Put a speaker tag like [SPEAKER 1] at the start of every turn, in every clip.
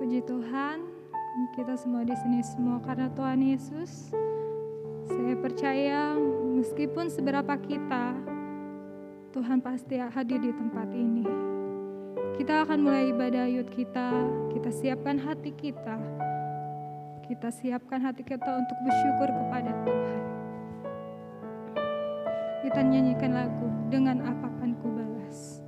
[SPEAKER 1] Puji Tuhan, kita semua di sini semua karena Tuhan Yesus. Saya percaya meskipun seberapa kita, Tuhan pasti hadir di tempat ini. Kita akan mulai ibadah yud kita siapkan hati kita. Kita siapkan hati kita untuk bersyukur kepada Tuhan. Kita nyanyikan lagu dengan apakan ku balas.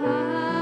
[SPEAKER 2] Bapa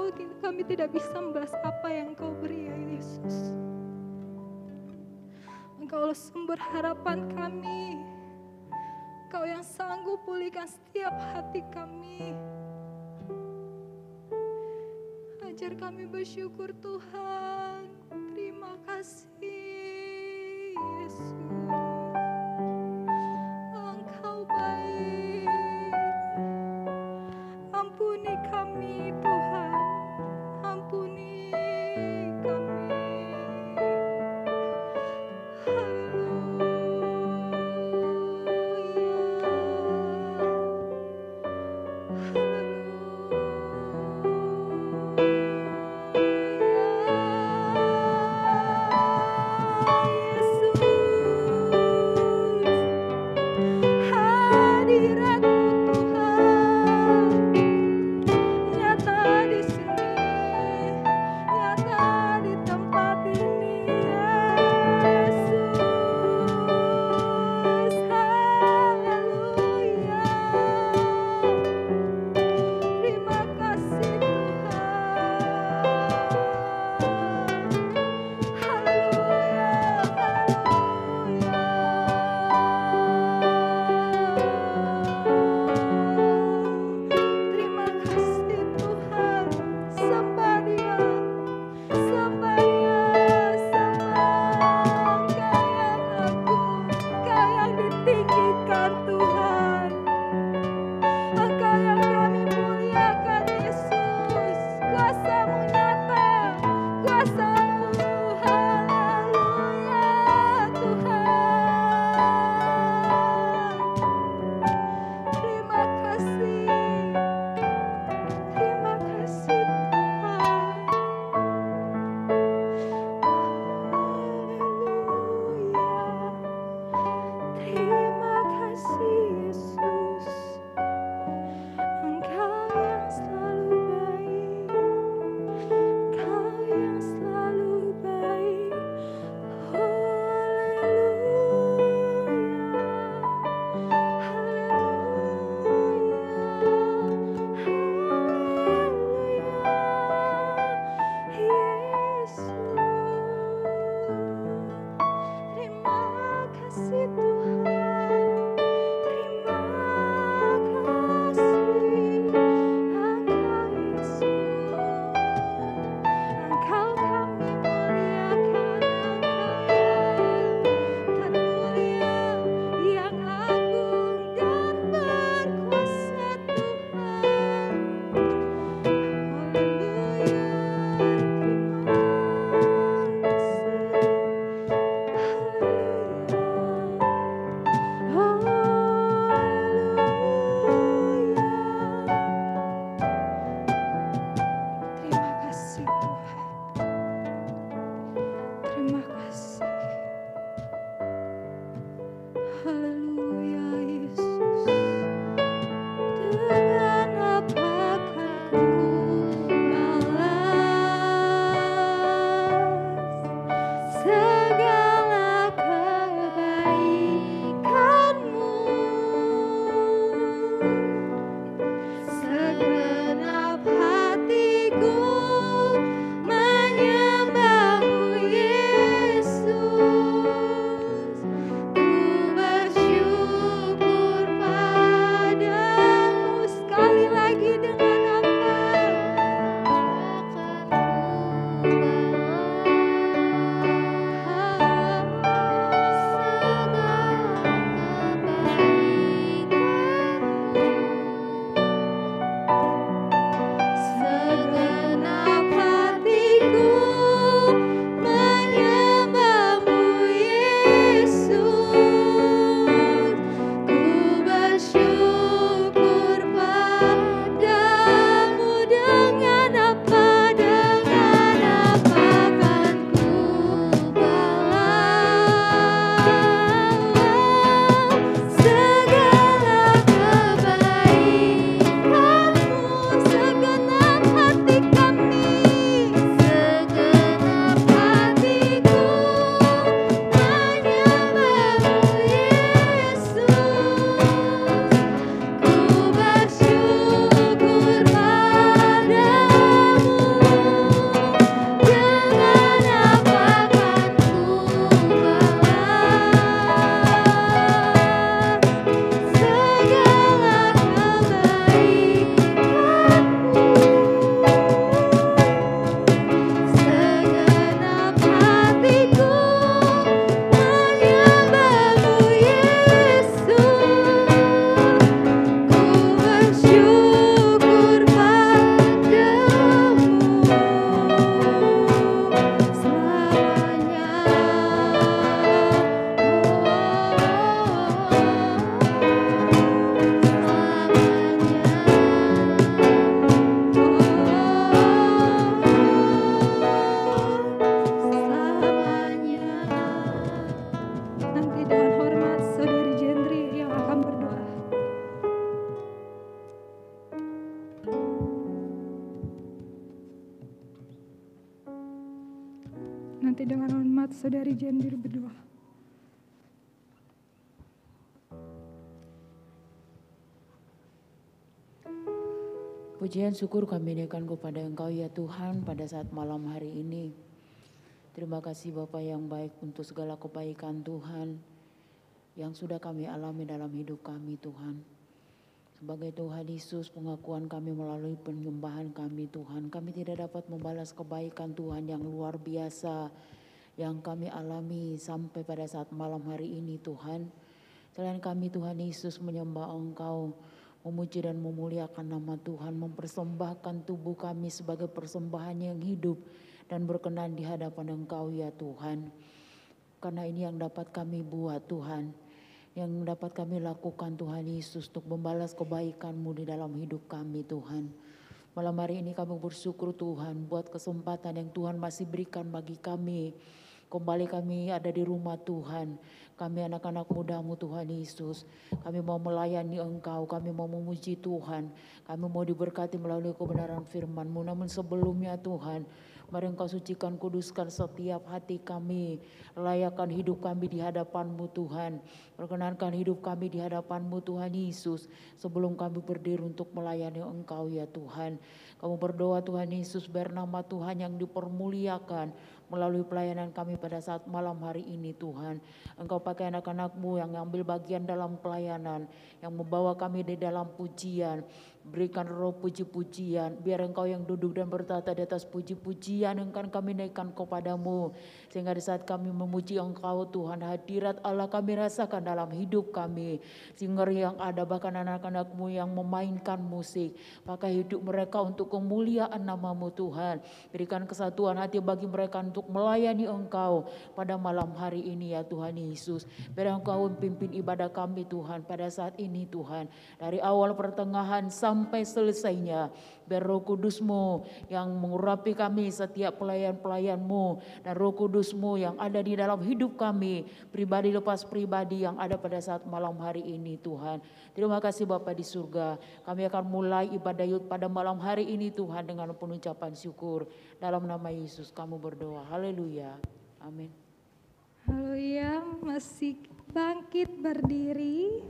[SPEAKER 1] Engkau, kami tidak bisa membalas apa yang Engkau beri ya Yesus. Engkaulah sumber harapan kami. Engkau yang sanggup pulihkan setiap hati kami. Ajar kami bersyukur Tuhan. Terima kasih Yesus. Engkau baik. Ampuni kami Tuhan. Ampuni kami. Haleluya. nanti dengan hormat Saudari Jendir berdoa.
[SPEAKER 2] Pujian syukur kami naikkan kepada Engkau ya Tuhan pada saat malam hari ini. Terima kasih Bapa yang baik untuk segala kebaikan Tuhan yang sudah kami alami dalam hidup kami Tuhan. Sebagai Tuhan Yesus, pengakuan kami melalui penyembahan kami Tuhan. Kami tidak dapat membalas kebaikan Tuhan yang luar biasa yang kami alami sampai pada saat malam hari ini Tuhan. Selain kami Tuhan Yesus menyembah Engkau, memuji dan memuliakan nama Tuhan, mempersembahkan tubuh kami sebagai persembahan yang hidup dan berkenan di hadapan Engkau ya Tuhan. Karena ini yang dapat kami buat Tuhan, yang dapat kami lakukan Tuhan Yesus untuk membalas kebaikan-Mu di dalam hidup kami Tuhan. Malam hari ini kami bersyukur Tuhan buat kesempatan yang Tuhan masih berikan bagi kami. Kembali kami ada di rumah Tuhan. Kami anak-anak muda-Mu Tuhan Yesus. Kami mau melayani Engkau, kami mau memuji Tuhan. Kami mau diberkati melalui kebenaran firman-Mu. Namun sebelumnya Tuhan, mari Engkau sucikan, kuduskan setiap hati kami. Layakkan hidup kami di hadapan-Mu Tuhan. Perkenankan hidup kami di hadapan-Mu Tuhan Yesus. Sebelum kami berdiri untuk melayani Engkau ya Tuhan. Kamu berdoa Tuhan Yesus biar nama Tuhan yang dipermuliakan melalui pelayanan kami pada saat malam hari ini Tuhan. Engkau pakai anak-anak-Mu yang ambil bagian dalam pelayanan, yang membawa kami di dalam pujian. Berikan roh puji-pujian, biar Engkau yang duduk dan bertata di atas puji-pujian yang akan kami naikkan kepadamu. Sehingga di saat kami memuji Engkau Tuhan, hadirat Allah kami rasakan dalam hidup kami. Singer yang ada, bahkan anak-anak-Mu yang memainkan musik, pakai hidup mereka untuk kemuliaan nama-Mu Tuhan. Berikan kesatuan hati bagi mereka untuk melayani Engkau pada malam hari ini ya Tuhan Yesus. Biar Engkau pimpin ibadah kami Tuhan pada saat ini Tuhan. Dari awal pertengahan sampai selesainya. Biar Roh Kudus-Mu yang mengurapi kami setiap pelayan-pelayan-Mu. Dan Roh Kudus-Mu yang ada di dalam hidup kami. Pribadi lepas pribadi yang ada pada saat malam hari ini Tuhan. Terima kasih Bapa di surga. Kami akan mulai ibadah yud pada malam hari ini Tuhan dengan pengucapan syukur. Dalam nama Yesus kami berdoa. Haleluya. Amin.
[SPEAKER 1] Haleluya, masih bangkit berdiri.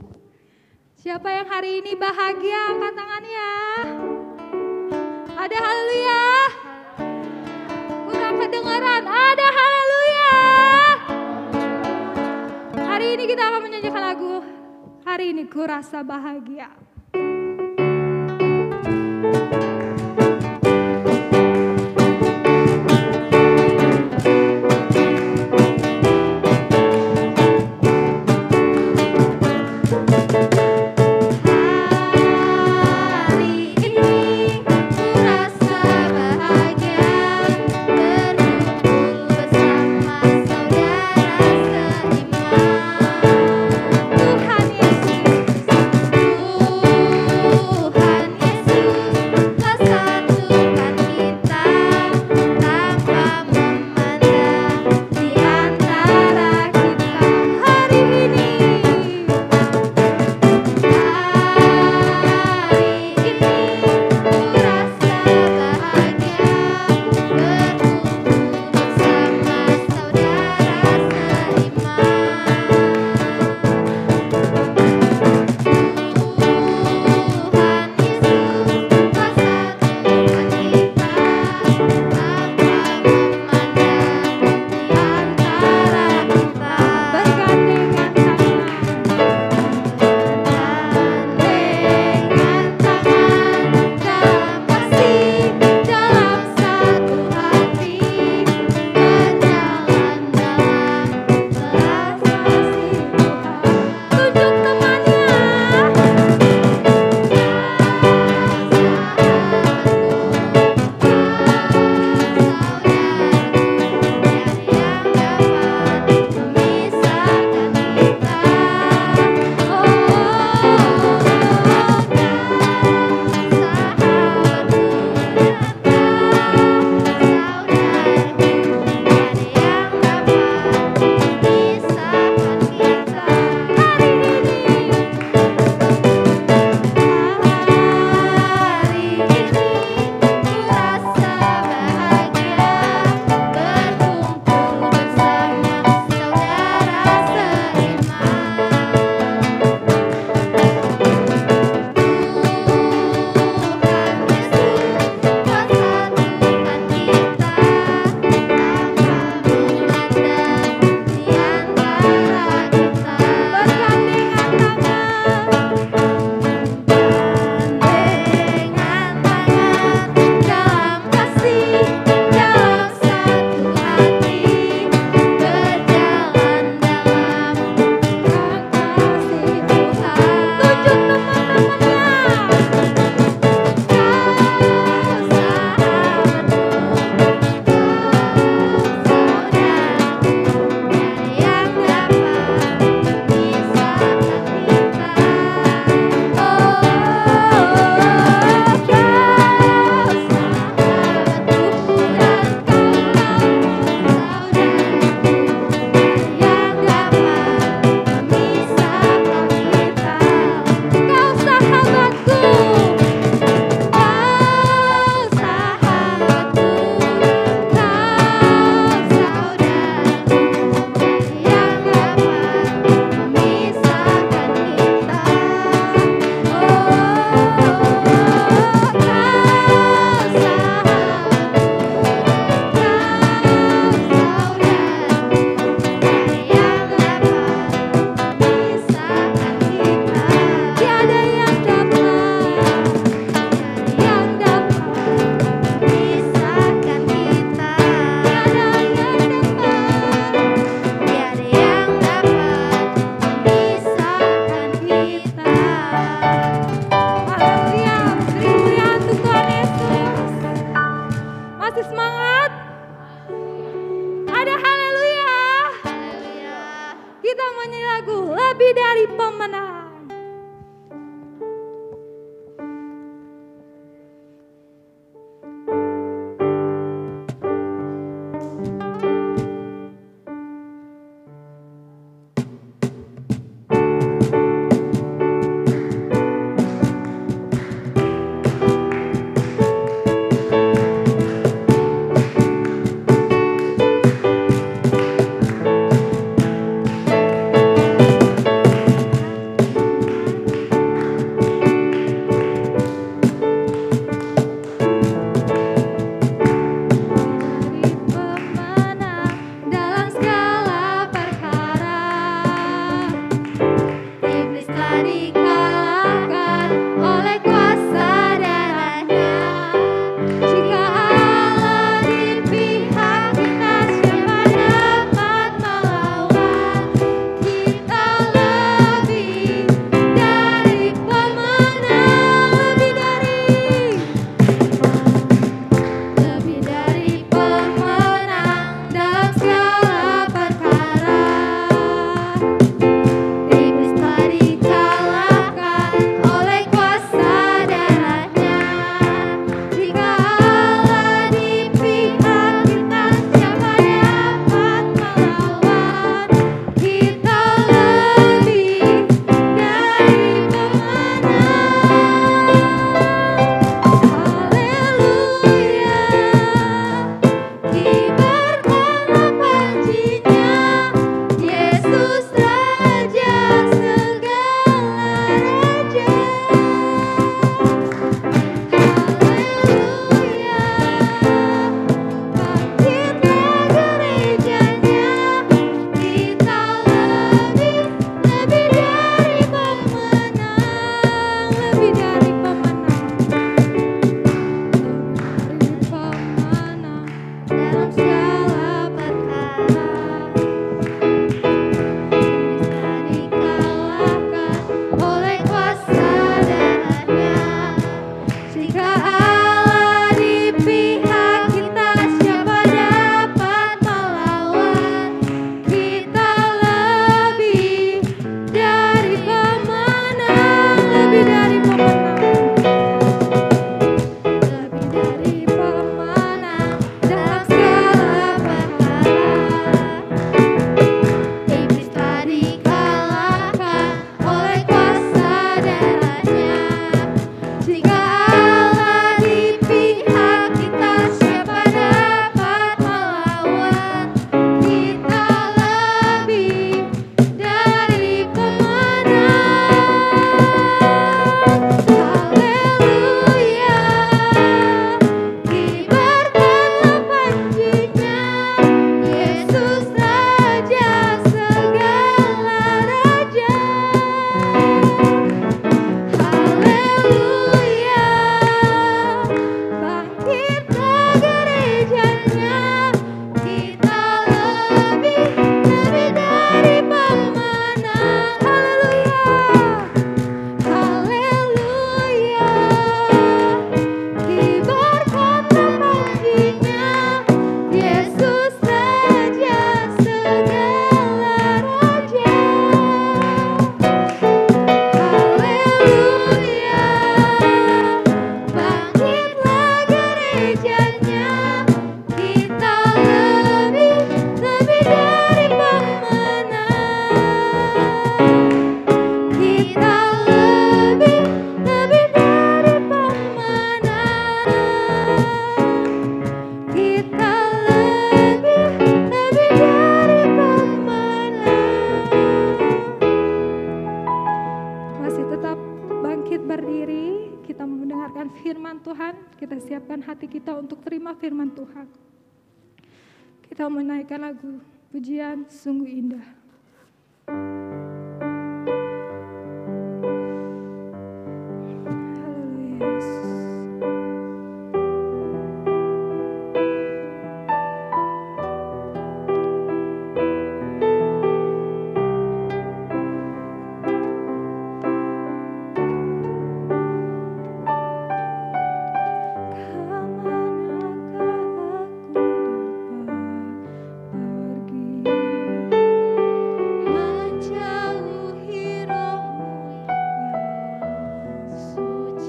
[SPEAKER 1] Siapa yang hari ini bahagia angkat tangannya. Ada haleluya. Kurang kedengaran. Ada haleluya. Hari ini kita akan menyanyikan lagu Hari Ini Ku Rasa Bahagia.
[SPEAKER 3] Tuhan Yesus,
[SPEAKER 1] kita mendengarkan firman Tuhan, kita siapkan hati kita untuk terima firman Tuhan. Kita menaikkan lagu pujian sungguh indah. Haleluya Yesus.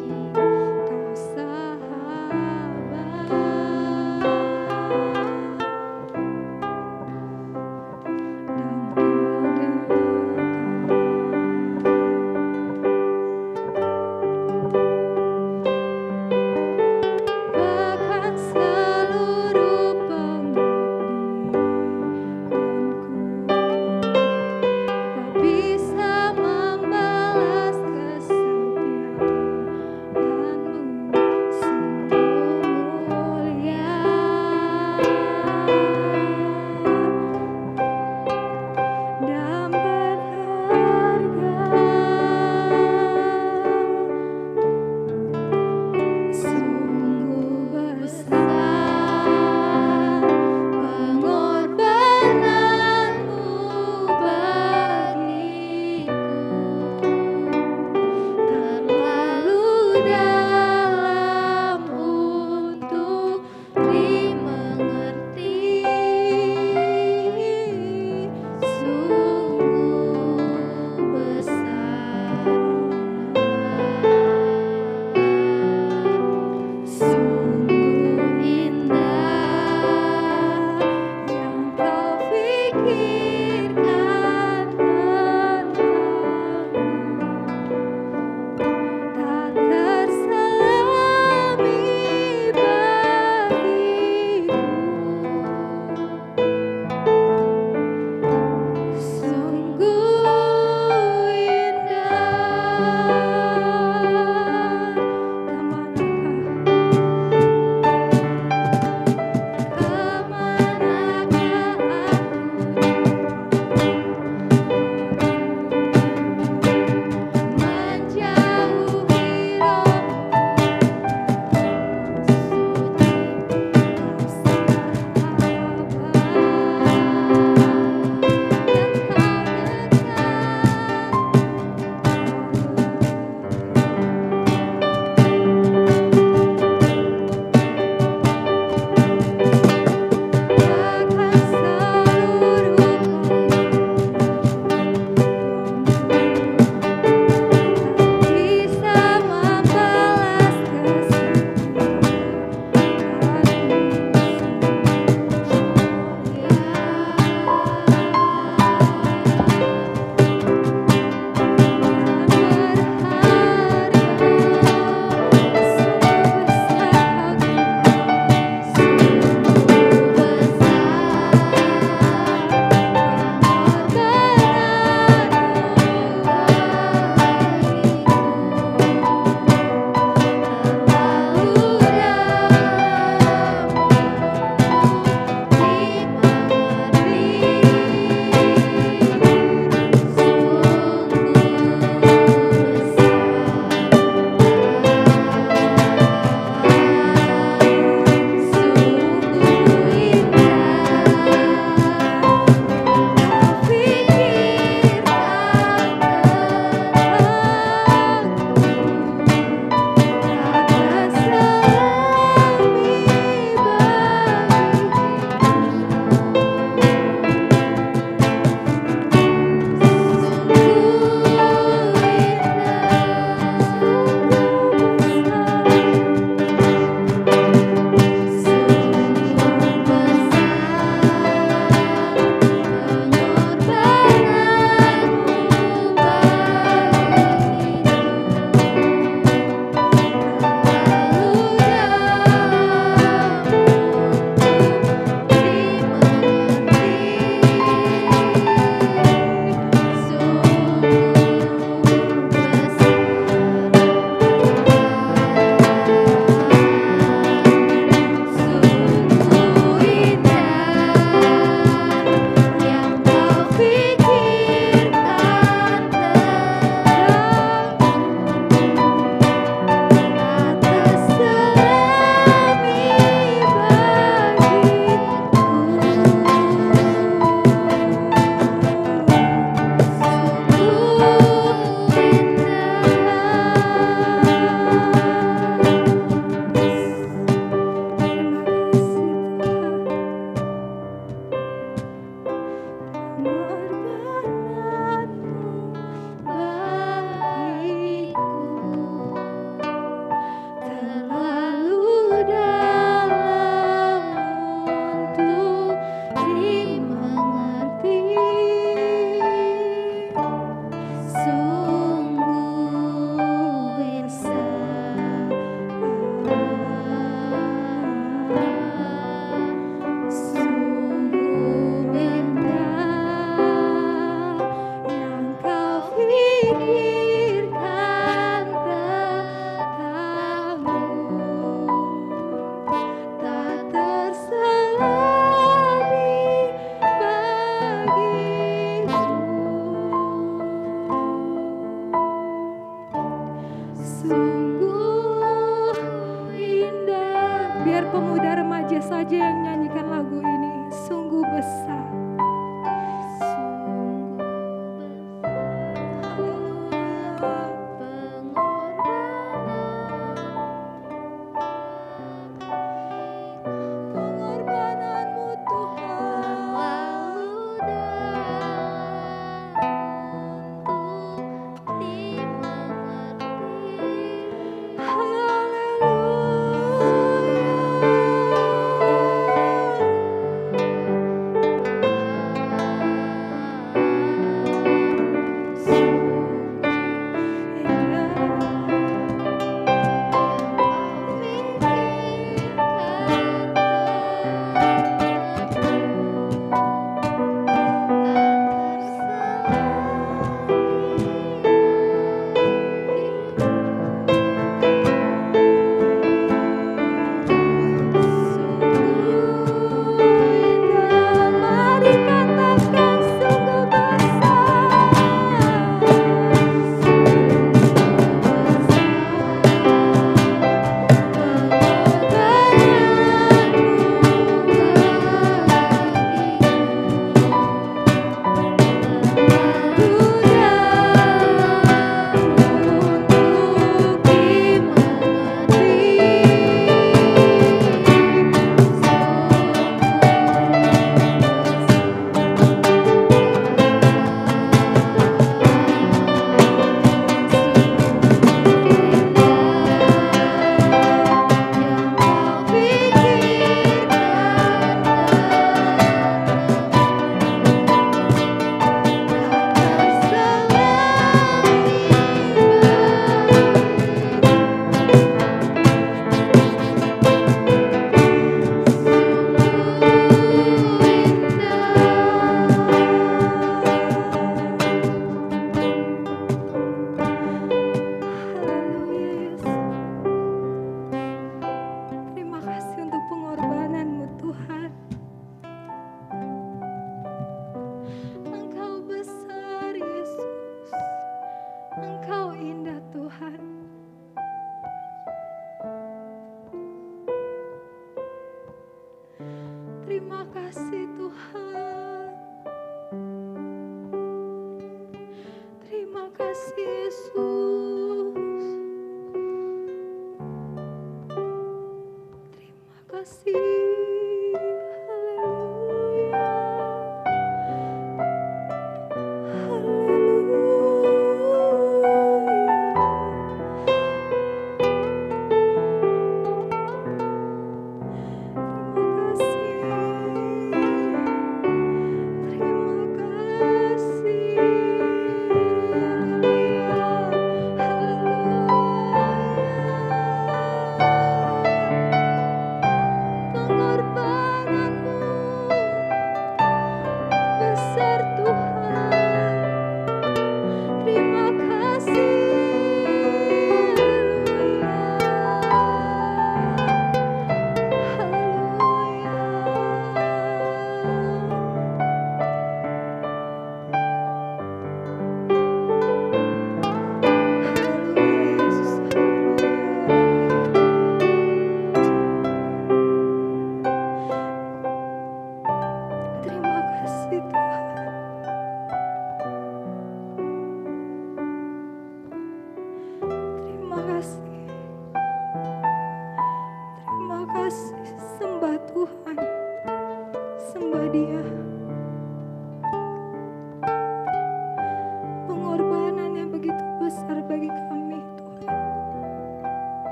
[SPEAKER 1] Kemana pemuda remaja saja yang nyanyikan lagu ini. Sungguh besar. Terima kasih Tuhan. Terima kasih Yesus. Terima kasih.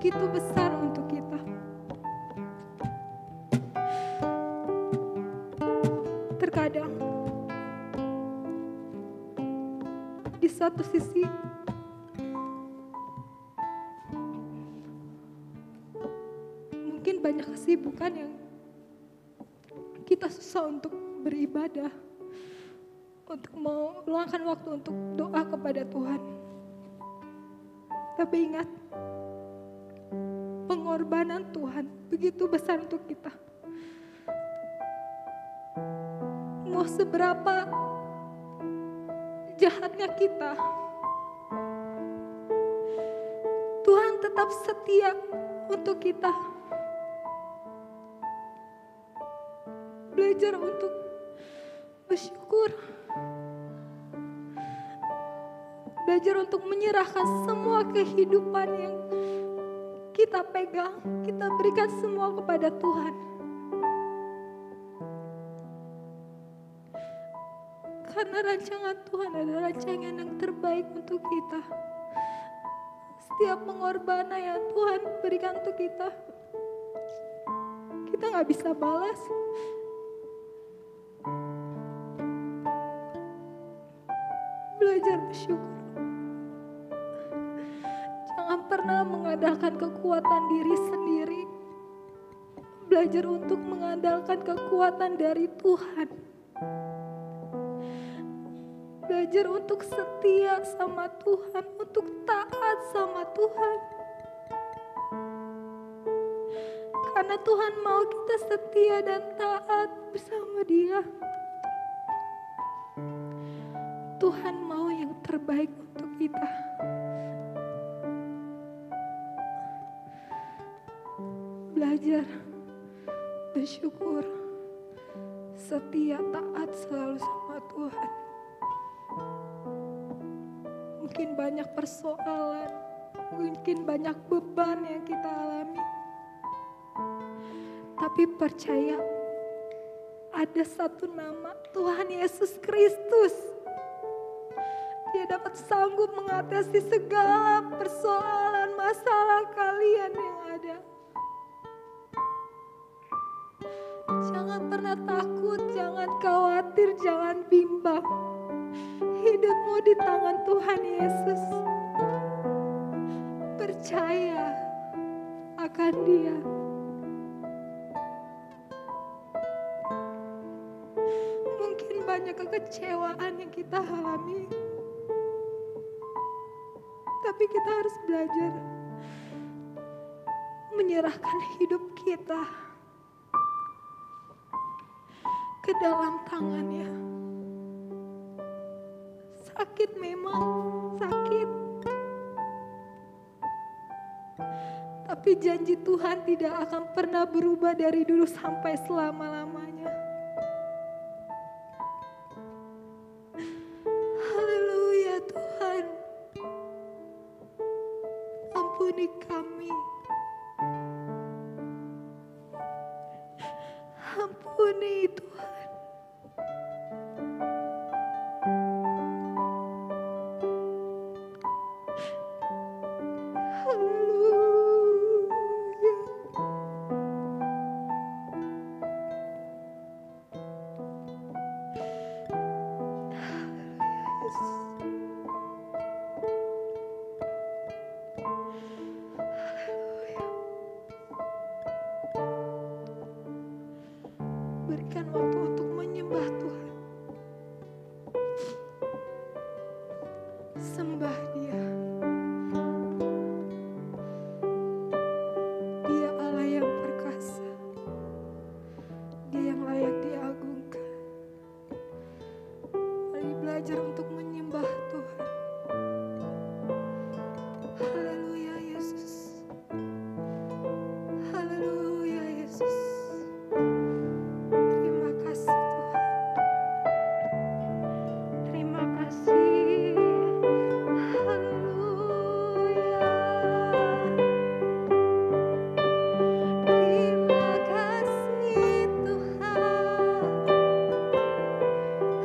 [SPEAKER 1] begitu besar untuk kita. Terkadang di satu sisi mungkin banyak kesibukan yang kita susah untuk beribadah, untuk mau meluangkan waktu untuk doa kepada Tuhan. Tapi ingat, pengorbanan Tuhan begitu besar untuk kita. Mau seberapa jahatnya kita, Tuhan tetap setia untuk kita. Belajar untuk bersyukur. Belajar untuk menyerahkan semua kehidupan yang kita pegang, kita berikan semua kepada Tuhan. Karena rancangan Tuhan adalah rancangan yang terbaik untuk kita. Setiap pengorbanan yang Tuhan berikan untuk kita, kita gak bisa balas. Belajar bersyukur. Jangan pernah mengandalkan kekuatan diri sendiri. Belajar untuk mengandalkan kekuatan dari Tuhan. Belajar untuk setia sama Tuhan, untuk taat sama Tuhan. Karena Tuhan mau kita setia dan taat bersama Dia. Tuhan mau yang terbaik untuk kita. Belajar bersyukur, setia, taat selalu sama Tuhan. Mungkin banyak persoalan, mungkin banyak beban yang kita alami. Tapi percaya, ada satu nama, Tuhan Yesus Kristus. Dia dapat sanggup mengatasi segala persoalan, masalah kalian yang ada. Jangan pernah takut, jangan khawatir, jangan bimbang. Hidupmu di tangan Tuhan Yesus. Percaya akan Dia. Mungkin banyak kekecewaan yang kita alami, tapi kita harus belajar menyerahkan hidup kita ke dalam tangan-Nya. Sakit memang, sakit. Tapi janji Tuhan tidak akan pernah berubah dari dulu sampai selama-lamanya. Haleluya Tuhan. Ampuni kami. Ampuni Tuhan. Berikan waktu untuk menyembah Tuhan. Sembah Dia. Dia Allah yang perkasa. Dia yang layak diagungkan. Mari belajar untuk menyembah Tuhan. Haleluya Yesus. Haleluya Yesus. Terima kasih Tuhan. Terima kasih. Haleluya. Terima kasih Tuhan.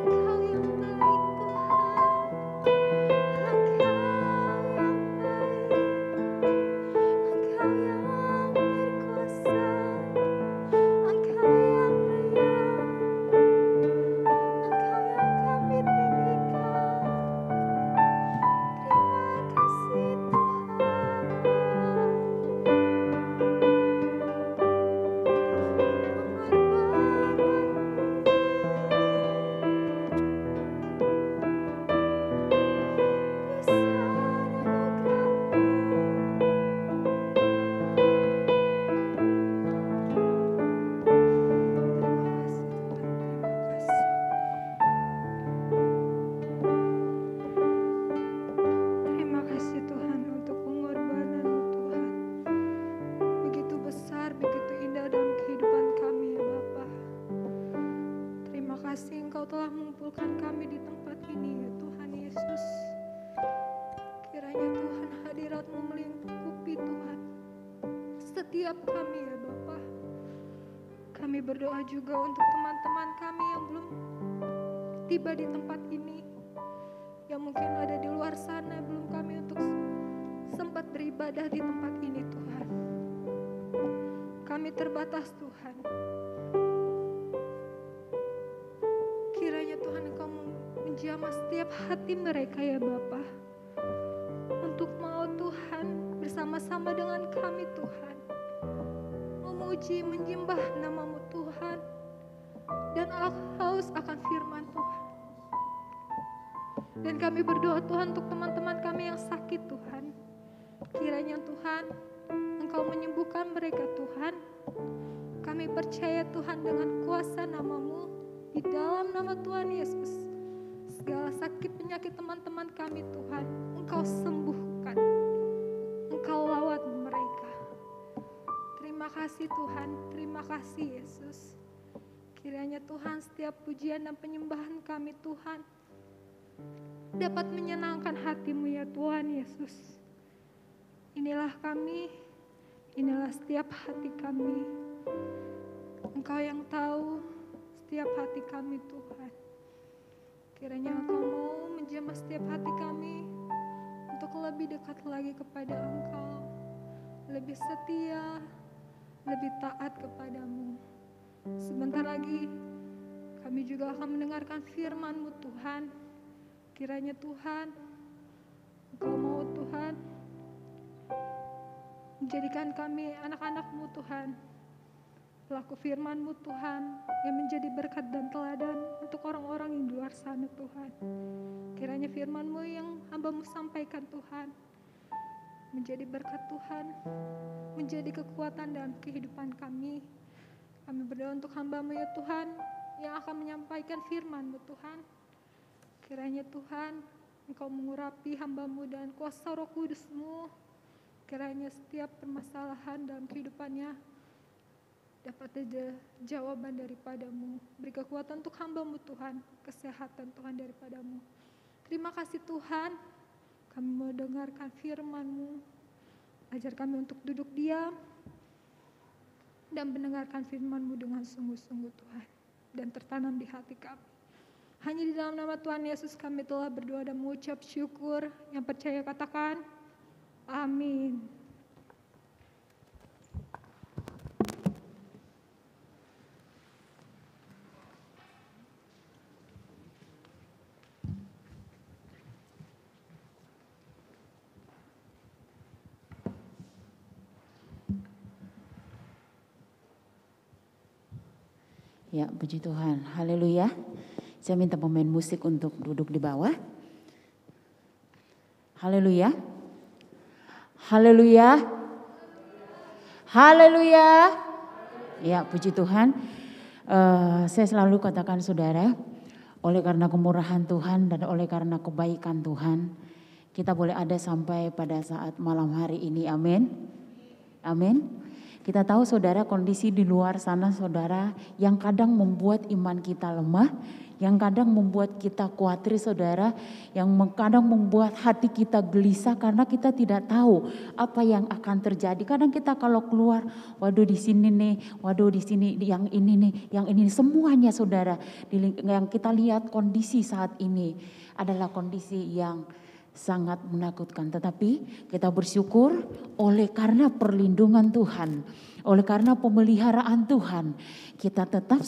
[SPEAKER 1] Engkau yang baik Tuhan. Engkau yang baik. Engkau yang berkuasa. Engkau yang layak. Engkau yang kami tinggikan. Terima kasih Terima kasih Tuhan untuk pengorbanan-Mu Tuhan. Begitu besar, begitu indah dalam kehidupan kami ya Bapa. Terima kasih Engkau telah mengumpulkan kami di tempat ini ya Tuhan Yesus. Kiranya Tuhan hadirat-Mu melingkupi Tuhan setiap kami ya Bapa. Kami berdoa juga untuk teman-teman kami yang belum tiba di tempat ini, yang mungkin ada di luar sana, belum kami untuk sempat beribadah di tempat ini Tuhan. Kami terbatas Tuhan. Kiranya Tuhan Engkau menjamah setiap hati mereka ya Bapa, untuk mau Tuhan bersama-sama dengan kami Tuhan, memuji, menyembah nama-Mu Tuhan, dan haus akan firman Tuhan. Dan kami berdoa Tuhan untuk teman-teman kami yang sakit Tuhan. Kiranya Tuhan Engkau menyembuhkan mereka Tuhan. Kami percaya Tuhan dengan kuasa nama-Mu, Di dalam nama Tuhan Yesus, segala sakit penyakit teman-teman kami Tuhan, Engkau sembuhkan. Engkau lawat mereka. Terima kasih Tuhan, terima kasih Yesus. Kiranya Tuhan setiap pujian dan penyembahan kami Tuhan dapat menyenangkan hati-Mu ya Tuhan Yesus. Inilah kami, inilah setiap hati kami. Engkau yang tahu setiap hati kami Tuhan. Kiranya Engkau mau menjamah setiap hati kami untuk lebih dekat lagi kepada Engkau, lebih setia, lebih taat kepadamu. Sebentar lagi kami juga akan mendengarkan firman-Mu Tuhan. Kiranya Tuhan, Engkau mau Tuhan menjadikan kami anak-anak-Mu Tuhan, pelaku firman-Mu Tuhan, yang menjadi berkat dan teladan untuk orang-orang yang di luar sana Tuhan. Kiranya firman-Mu yang hamba-Mu sampaikan Tuhan, menjadi berkat Tuhan, menjadi kekuatan dalam kehidupan kami. Kami berdoa untuk hamba-Mu ya Tuhan, yang akan menyampaikan firman-Mu Tuhan. Kiranya Tuhan, Engkau mengurapi hamba-Mu dan kuasa Roh Kudus-Mu. Kiranya setiap permasalahan dalam kehidupannya dapat ada jawaban daripada-Mu. Beri kekuatan untuk hamba-Mu Tuhan, kesehatan Tuhan daripada-Mu. Terima kasih Tuhan, kami mau dengarkan firman-Mu. Ajar kami untuk duduk diam dan mendengarkan firman-Mu dengan sungguh-sungguh Tuhan, dan tertanam di hati kami. Hanya di dalam nama Tuhan Yesus kami telah berdoa dan mengucap syukur. Yang percaya katakan, amin.
[SPEAKER 2] Ya, puji Tuhan. Haleluya. Saya minta pemain musik untuk duduk di bawah. Haleluya. Haleluya. Haleluya. Ya, puji Tuhan. Saya selalu katakan saudara, oleh karena kemurahan Tuhan dan oleh karena kebaikan Tuhan, kita boleh ada sampai pada saat malam hari ini. Amin. Amin. Kita tahu saudara, kondisi di luar sana saudara yang kadang membuat iman kita lemah, yang kadang membuat kita khawatir saudara, yang kadang membuat hati kita gelisah karena kita tidak tahu apa yang akan terjadi. Kadang kita kalau keluar, waduh di sini nih, waduh di sini, yang ini nih, yang ini, semuanya saudara, yang kita lihat kondisi saat ini adalah kondisi yang sangat menakutkan. Tetapi kita bersyukur oleh karena perlindungan Tuhan, oleh karena pemeliharaan Tuhan, kita tetap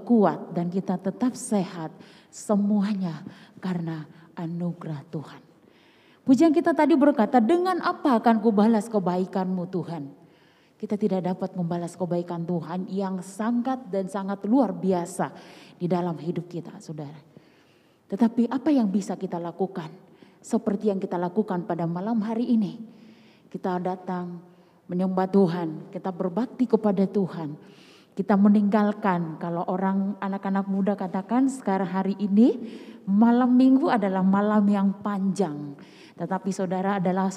[SPEAKER 2] kuat dan kita tetap sehat. Semuanya karena anugerah Tuhan. Pujian kita tadi berkata, dengan apa akan kubalas kebaikan-Mu Tuhan? Kita tidak dapat membalas kebaikan Tuhan yang sangat dan sangat luar biasa di dalam hidup kita saudara. Tetapi apa yang bisa kita lakukan? Seperti yang kita lakukan pada malam hari ini. Kita datang menyembah Tuhan, kita berbakti kepada Tuhan. Kita meninggalkan, kalau orang anak-anak muda katakan sekarang hari ini malam minggu adalah malam yang panjang. Tetapi saudara adalah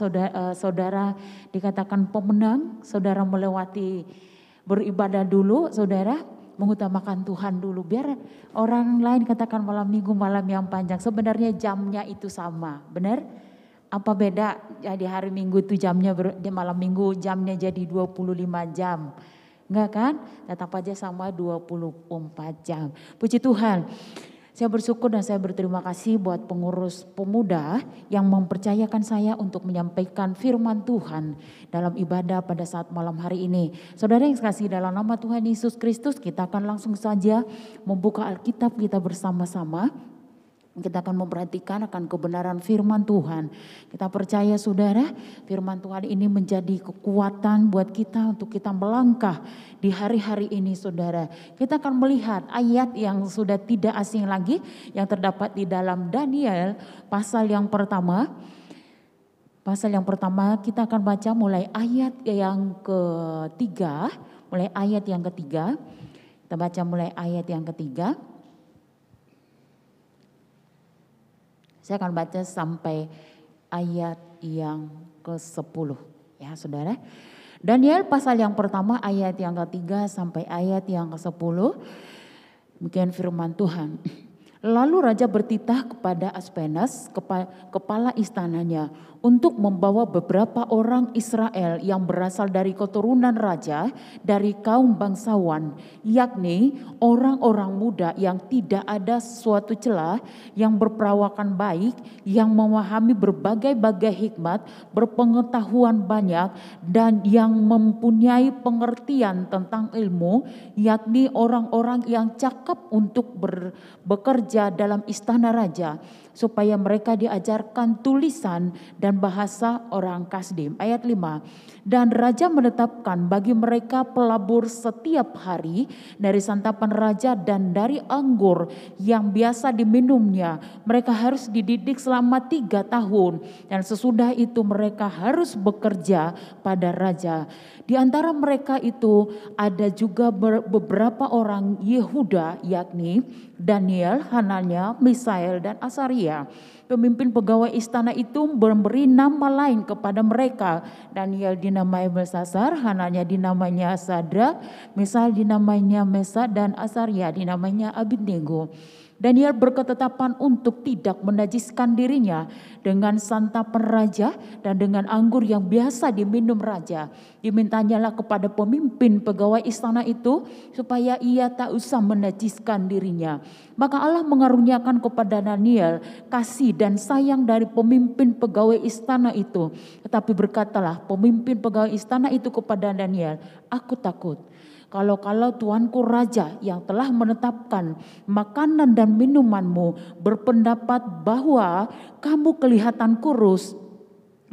[SPEAKER 2] saudara dikatakan pemenang, saudara melewati beribadah dulu, saudara mengutamakan Tuhan dulu. Biar orang lain katakan malam minggu malam yang panjang. Sebenarnya jamnya itu sama, benar? Apa beda? Jadi hari minggu itu jamnya, di malam minggu jamnya jadi 25 jam. Enggak kan? Tetap aja sama 24 jam. Puji Tuhan. Saya bersyukur dan saya berterima kasih buat pengurus pemuda yang mempercayakan saya untuk menyampaikan firman Tuhan dalam ibadah pada saat malam hari ini. Saudara yang kasih dalam nama Tuhan Yesus Kristus, kita akan langsung saja membuka Alkitab kita bersama-sama. Kita akan memperhatikan akan kebenaran firman Tuhan. Kita percaya saudara, firman Tuhan ini menjadi kekuatan buat kita untuk kita melangkah di hari-hari ini saudara. Kita akan melihat ayat yang sudah tidak asing lagi yang terdapat di dalam Daniel pasal yang pertama. Pasal yang pertama kita akan baca mulai ayat yang ketiga. Mulai ayat yang ketiga. Kita baca mulai ayat yang ketiga. Saya akan baca sampai ayat yang ke-10 ya saudara. Daniel pasal yang pertama ayat yang ke-3 sampai ayat yang ke-10. Demikian firman Tuhan. Lalu raja bertitah kepada Aspenas, kepala istananya, untuk membawa beberapa orang Israel yang berasal dari keturunan raja, dari kaum bangsawan, yakni orang-orang muda yang tidak ada suatu celah, yang berperawakan baik, yang memahami berbagai-bagai hikmat, berpengetahuan banyak, dan yang mempunyai pengertian tentang ilmu, yakni orang-orang yang cakap untuk bekerja dalam istana raja, supaya mereka diajarkan tulisan dan bahasa orang Kasdim. Ayat 5. Dan raja menetapkan bagi mereka pelabur setiap hari dari santapan raja dan dari anggur yang biasa diminumnya. Mereka harus dididik selama 3 tahun dan sesudah itu mereka harus bekerja pada raja. Di antara mereka itu ada juga beberapa orang Yehuda, yakni Daniel, Hanania, Misael, dan Asaria. Pemimpin pegawai istana itu memberi nama lain kepada mereka. Daniel dinamai Belsasar, Hanania dinamanya Sadrak, Misael dinamanya Mesa, dan Asaria dinamanya Abednego. Daniel berketetapan untuk tidak menajiskan dirinya dengan santapan raja dan dengan anggur yang biasa diminum raja. Dimintanyalah kepada pemimpin pegawai istana itu supaya ia tak usah menajiskan dirinya. Maka Allah mengaruniakan kepada Daniel kasih dan sayang dari pemimpin pegawai istana itu. Tetapi berkatalah pemimpin pegawai istana itu kepada Daniel, "Aku takut. Kalau tuanku raja yang telah menetapkan makanan dan minumanmu berpendapat bahwa kamu kelihatan kurus,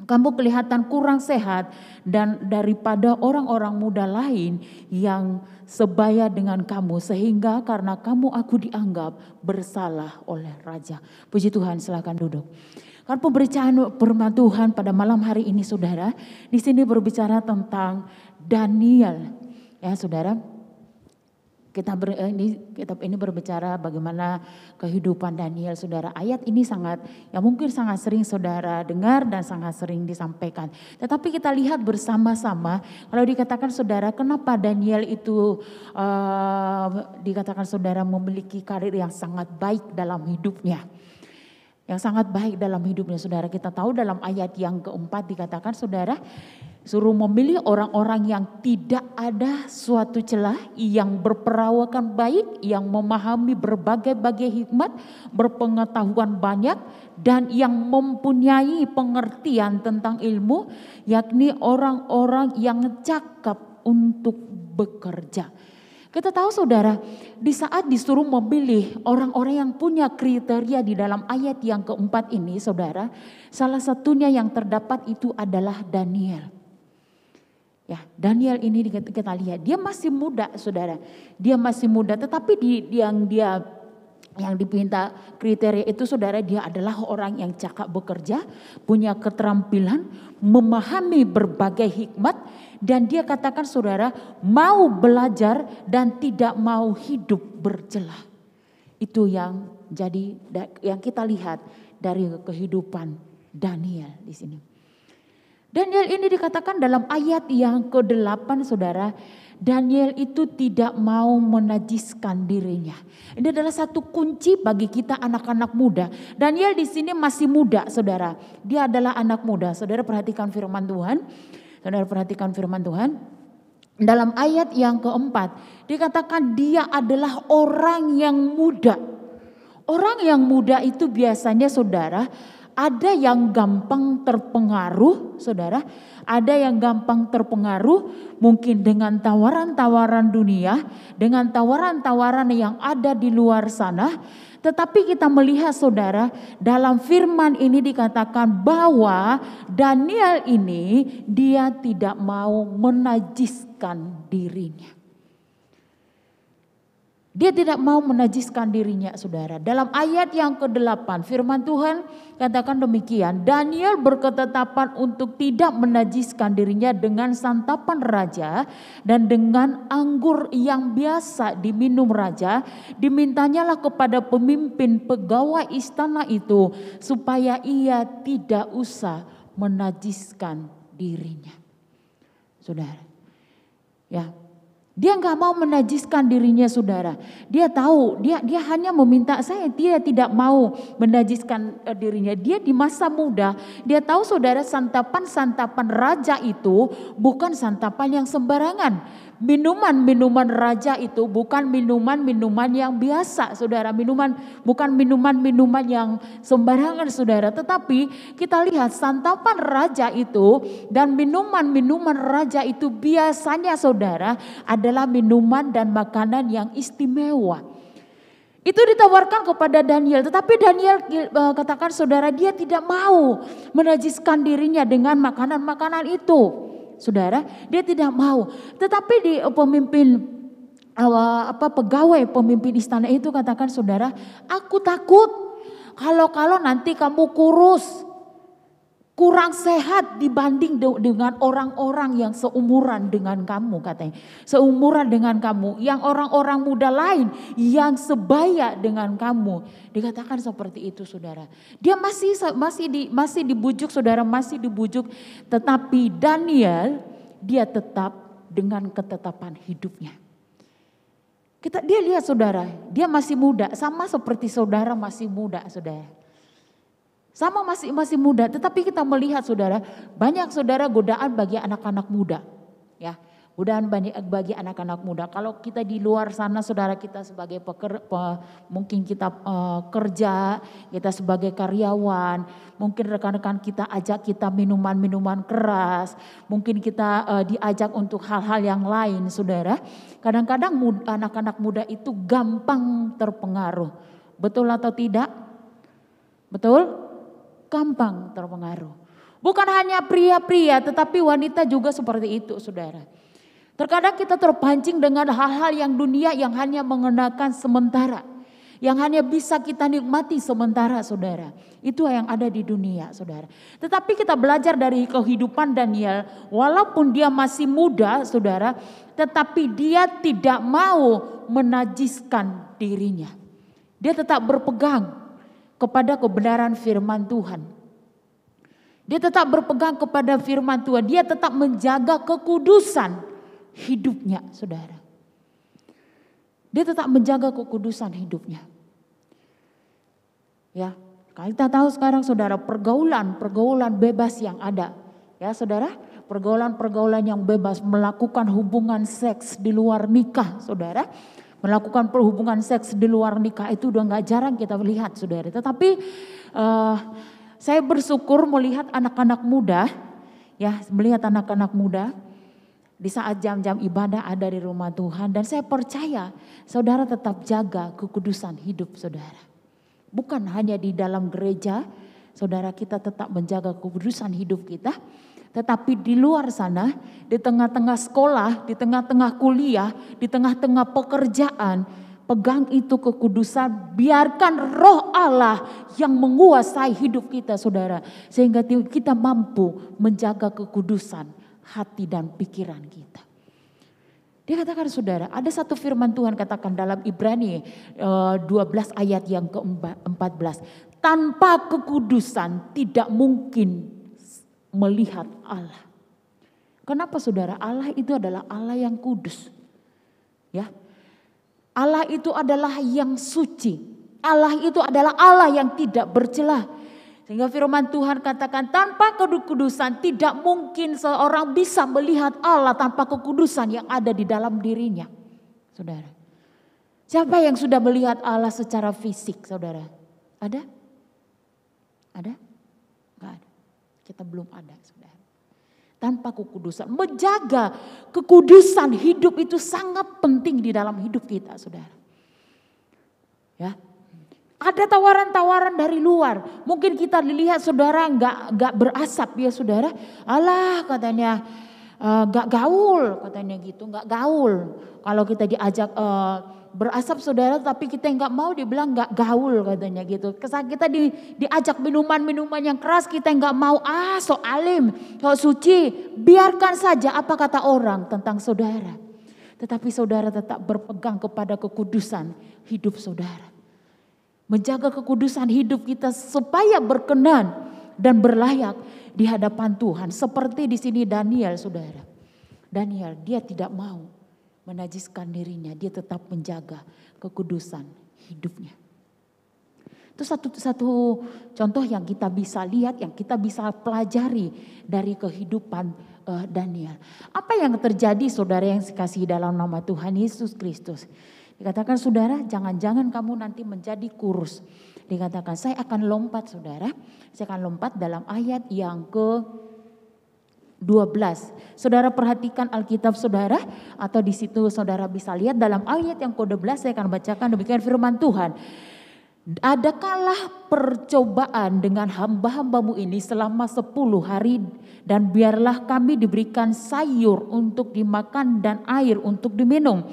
[SPEAKER 2] kamu kelihatan kurang sehat dan daripada orang-orang muda lain yang sebaya dengan kamu, sehingga karena kamu aku dianggap bersalah oleh raja." Puji Tuhan, silakan duduk. Kan pemberitaan firman Tuhan pada malam hari ini saudara, di sini berbicara tentang Daniel. Ya saudara, kitab ini berbicara bagaimana kehidupan Daniel saudara. Ayat ini mungkin sangat sering saudara dengar dan sangat sering disampaikan. Tetapi kita lihat bersama-sama, kalau dikatakan saudara kenapa Daniel itu dikatakan saudara memiliki karir yang sangat baik dalam hidupnya. Yang sangat baik dalam hidupnya saudara. Kita tahu dalam ayat yang keempat dikatakan saudara, suruh memilih orang-orang yang tidak ada suatu celah, yang berperawakan baik, yang memahami berbagai-bagai hikmat, berpengetahuan banyak, dan yang mempunyai pengertian tentang ilmu, yakni orang-orang yang cakap untuk bekerja. Kita tahu saudara, di saat disuruh memilih orang-orang yang punya kriteria di dalam ayat yang keempat ini saudara, salah satunya yang terdapat itu adalah Daniel. Ya, Daniel ini kita lihat, dia masih muda saudara, dia masih muda, tetapi yang dipinta kriteria itu saudara, dia adalah orang yang cakap bekerja, punya keterampilan, memahami berbagai hikmat, dan dia katakan saudara mau belajar dan tidak mau hidup bercelah. Itu yang kita lihat dari kehidupan Daniel di sini. Daniel ini dikatakan dalam ayat yang ke-8 saudara, Daniel itu tidak mau menajiskan dirinya. Ini adalah satu kunci bagi kita anak-anak muda. Daniel di sini masih muda saudara. Dia adalah anak muda. Saudara perhatikan firman Tuhan. Saudara perhatikan firman Tuhan. Dalam ayat yang keempat dikatakan dia adalah orang yang muda. Orang yang muda itu biasanya saudara, ada yang gampang terpengaruh saudara, ada yang gampang terpengaruh mungkin dengan tawaran-tawaran dunia, dengan tawaran-tawaran yang ada di luar sana. Tetapi kita melihat saudara, dalam firman ini dikatakan bahwa Daniel ini dia tidak mau menajiskan dirinya. Dia tidak mau menajiskan dirinya, saudara. Dalam ayat yang ke-8 firman Tuhan katakan demikian. Daniel berketetapan untuk tidak menajiskan dirinya dengan santapan raja dan dengan anggur yang biasa diminum raja. Dimintanyalah kepada pemimpin pegawai istana itu supaya ia tidak usah menajiskan dirinya. Saudara, ya. Dia nggak mau menajiskan dirinya, saudara. Dia tahu, dia hanya meminta saya. Dia tidak mau menajiskan dirinya. Dia di masa muda, dia tahu, saudara, santapan raja itu bukan santapan yang sembarangan. Minuman raja itu bukan minuman yang biasa, saudara. Bukan minuman yang sembarangan, saudara. Tetapi kita lihat santapan raja itu dan minuman raja itu biasanya, saudara, adalah minuman dan makanan yang istimewa. Itu ditawarkan kepada Daniel, tetapi Daniel katakan, saudara, dia tidak mau menajiskan dirinya dengan makanan-makanan itu. Saudara, dia tidak mau. Tetapi di pegawai pemimpin istana itu katakan, saudara, aku takut kalau nanti kamu kurang sehat dibanding dengan orang-orang yang seumuran dengan kamu, katanya. Seumuran dengan kamu, yang orang-orang muda lain yang sebaya dengan kamu. Dikatakan seperti itu, saudara. Dia masih dibujuk, saudara, masih dibujuk. Tetapi Daniel, dia tetap dengan ketetapan hidupnya. Dia lihat, saudara, dia masih muda, sama seperti saudara masih muda, saudara. Sama masih muda, tetapi kita melihat, saudara, banyak, saudara, godaan bagi anak-anak muda. Ya, godaan bagi anak-anak muda. Kalau kita di luar sana, saudara, kita sebagai mungkin kita kerja, kita sebagai karyawan, mungkin rekan-rekan kita ajak kita minuman keras, mungkin kita diajak untuk hal-hal yang lain, saudara. Kadang-kadang anak-anak muda itu gampang terpengaruh. Betul atau tidak? Betul? Gampang terpengaruh. Bukan hanya pria-pria, tetapi wanita juga seperti itu, saudara. Terkadang kita terpancing dengan hal-hal yang dunia yang hanya mengenakan sementara. Yang hanya bisa kita nikmati sementara, saudara. Itu yang ada di dunia, saudara. Tetapi kita belajar dari kehidupan Daniel. Walaupun dia masih muda, saudara. Tetapi dia tidak mau menajiskan dirinya. Dia tetap berpegang kepada kebenaran firman Tuhan. Dia tetap berpegang kepada firman Tuhan. Dia tetap menjaga kekudusan hidupnya, saudara. Dia tetap menjaga kekudusan hidupnya. Ya, kita tahu sekarang, saudara, pergaulan bebas yang ada. Ya, saudara, pergaulan yang bebas, melakukan hubungan seks di luar nikah, saudara. Melakukan perhubungan seks di luar nikah itu udah gak jarang kita lihat, saudara. Tetapi saya bersyukur melihat anak-anak muda, ya, melihat anak-anak muda di saat jam-jam ibadah ada di rumah Tuhan. Dan saya percaya saudara tetap jaga kekudusan hidup saudara. Bukan hanya di dalam gereja, saudara, kita tetap menjaga kekudusan hidup kita. Tetapi di luar sana, di tengah-tengah sekolah, di tengah-tengah kuliah, di tengah-tengah pekerjaan, pegang itu kekudusan, biarkan roh Allah yang menguasai hidup kita, saudara. Sehingga kita mampu menjaga kekudusan hati dan pikiran kita. Dia katakan, saudara, ada satu firman Tuhan katakan dalam Ibrani 12 ayat yang ke-14. Tanpa kekudusan tidak mungkin melihat Allah. Kenapa, saudara? Allah itu adalah Allah yang kudus. Ya. Allah itu adalah yang suci. Allah itu adalah Allah yang tidak bercelah. Sehingga firman Tuhan katakan tanpa kekudusan tidak mungkin seorang bisa melihat Allah tanpa kekudusan yang ada di dalam dirinya. Saudara. Siapa yang sudah melihat Allah secara fisik, saudara? Ada? Ada? Enggak ada. Kita belum ada, saudara. Tanpa kekudusan. Menjaga kekudusan hidup itu sangat penting di dalam hidup kita, saudara. Ya. Ada tawaran-tawaran dari luar. Mungkin kita dilihat, saudara, enggak berasap, ya, saudara. Allah, katanya enggak gaul, katanya gitu, enggak gaul. Kalau kita diajak berasap saudara, tapi kita nggak mau, dibilang nggak gaul katanya gitu. Kesan kita diajak minuman yang keras, kita nggak mau. So alim, so suci, biarkan saja apa kata orang tentang saudara. Tetapi saudara tetap berpegang kepada kekudusan hidup saudara. Menjaga kekudusan hidup kita supaya berkenan dan berlayak di hadapan Tuhan. Seperti di sini Daniel, saudara. Daniel, dia tidak mau menajiskan dirinya, dia tetap menjaga kekudusan hidupnya. Itu satu contoh yang kita bisa lihat, yang kita bisa pelajari dari kehidupan Daniel. Apa yang terjadi saudara yang dikasihi dalam nama Tuhan Yesus Kristus? Dikatakan saudara, jangan-jangan kamu nanti menjadi kurus. Dikatakan saya akan lompat saudara, saya akan lompat dalam ayat yang ke-12. Saudara perhatikan Alkitab saudara, atau di situ saudara bisa lihat dalam ayat yang ke-12, saya akan bacakan demikian firman Tuhan. Adakanlah percobaan dengan hamba-hambamu ini selama 10 hari dan biarlah kami diberikan sayur untuk dimakan dan air untuk diminum.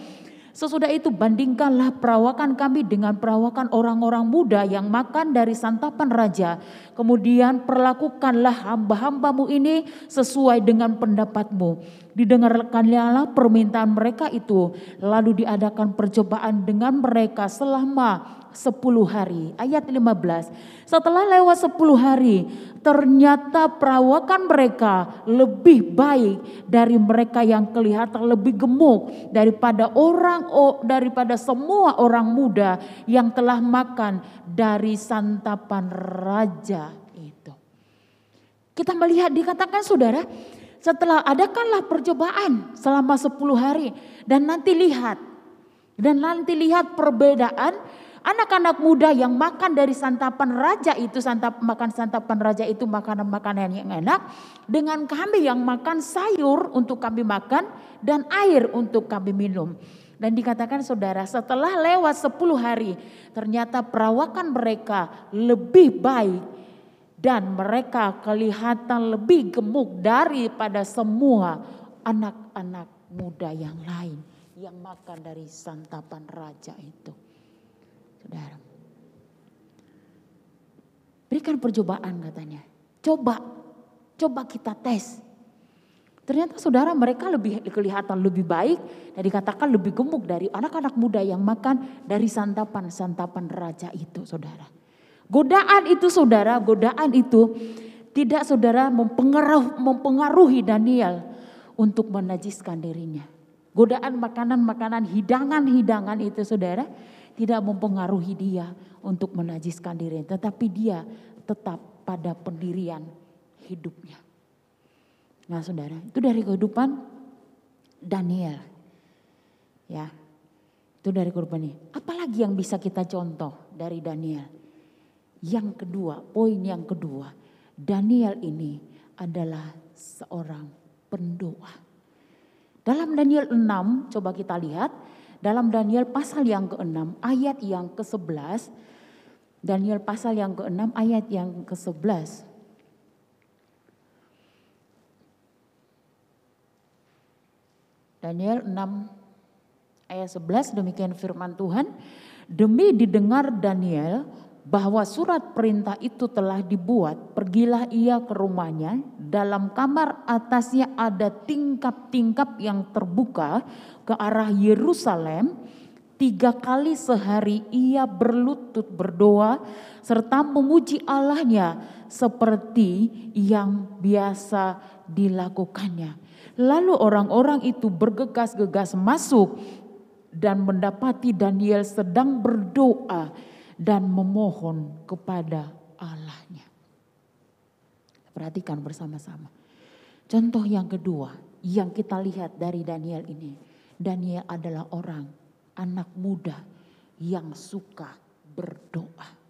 [SPEAKER 2] Sesudah itu bandingkanlah perawakan kami dengan perawakan orang-orang muda yang makan dari santapan raja. Kemudian perlakukanlah hamba-hambamu ini sesuai dengan pendapatmu. Didengarkanlah permintaan mereka itu. Lalu diadakan percobaan dengan mereka selama 10 hari. Ayat 15. Setelah lewat 10 hari, ternyata perawakan mereka lebih baik dari mereka yang kelihatan lebih gemuk daripada semua orang muda yang telah makan dari santapan raja itu. Kita melihat dikatakan saudara, setelah adakanlah percobaan selama 10 hari dan nanti lihat perbedaan. Anak-anak muda yang makan dari santapan raja itu, makanan-makanan yang enak. Dengan kami yang makan sayur untuk kami makan dan air untuk kami minum. Dan dikatakan saudara, setelah lewat 10 hari ternyata perawakan mereka lebih baik. Dan mereka kelihatan lebih gemuk daripada semua anak-anak muda yang lain yang makan dari santapan raja itu. Saudara, berikan percobaan katanya. Coba kita tes. Ternyata saudara mereka kelihatan lebih baik dan dikatakan lebih gemuk dari anak-anak muda yang makan dari santapan raja itu saudara. Godaan itu tidak saudara mempengaruhi Daniel untuk menajiskan dirinya. Godaan makanan-makanan, hidangan-hidangan itu saudara tidak mempengaruhi dia untuk menajiskan diri, tetapi dia tetap pada pendirian hidupnya. Nah saudara, itu dari kehidupan Daniel. Ya, itu dari kehidupan ini. Apalagi yang bisa kita contoh dari Daniel? Yang kedua, poin yang kedua, Daniel ini adalah seorang pendoa. Dalam Daniel 6, coba kita lihat. Dalam Daniel pasal yang ke-6 ayat yang ke-11. Daniel pasal yang ke-6 ayat yang ke-11. Daniel 6 ayat 11 demikian firman Tuhan. Demi didengar Daniel bahwa surat perintah itu telah dibuat, pergilah ia ke rumahnya. Dalam kamar atasnya ada tingkap-tingkap yang terbuka ke arah Yerusalem. 3 kali sehari ia berlutut berdoa serta memuji Allahnya seperti yang biasa dilakukannya. Lalu orang-orang itu bergegas-gegas masuk dan mendapati Daniel sedang berdoa dan memohon kepada Allahnya. Perhatikan bersama-sama. Contoh yang kedua yang kita lihat dari Daniel ini. Daniel adalah anak muda yang suka berdoa.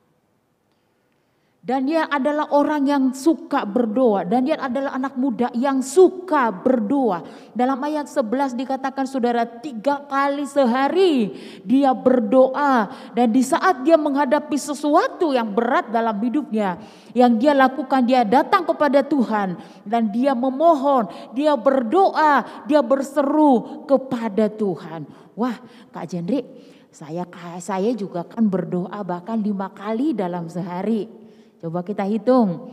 [SPEAKER 2] Daniel adalah orang yang suka berdoa. Daniel adalah anak muda yang suka berdoa. Dalam ayat 11 dikatakan saudara 3 kali sehari dia berdoa. Dan di saat dia menghadapi sesuatu yang berat dalam hidupnya. Yang dia lakukan, dia datang kepada Tuhan. Dan dia memohon, dia berdoa, dia berseru kepada Tuhan. Wah Kak Jendrik, Saya juga kan berdoa bahkan 5 kali dalam sehari. Coba kita hitung.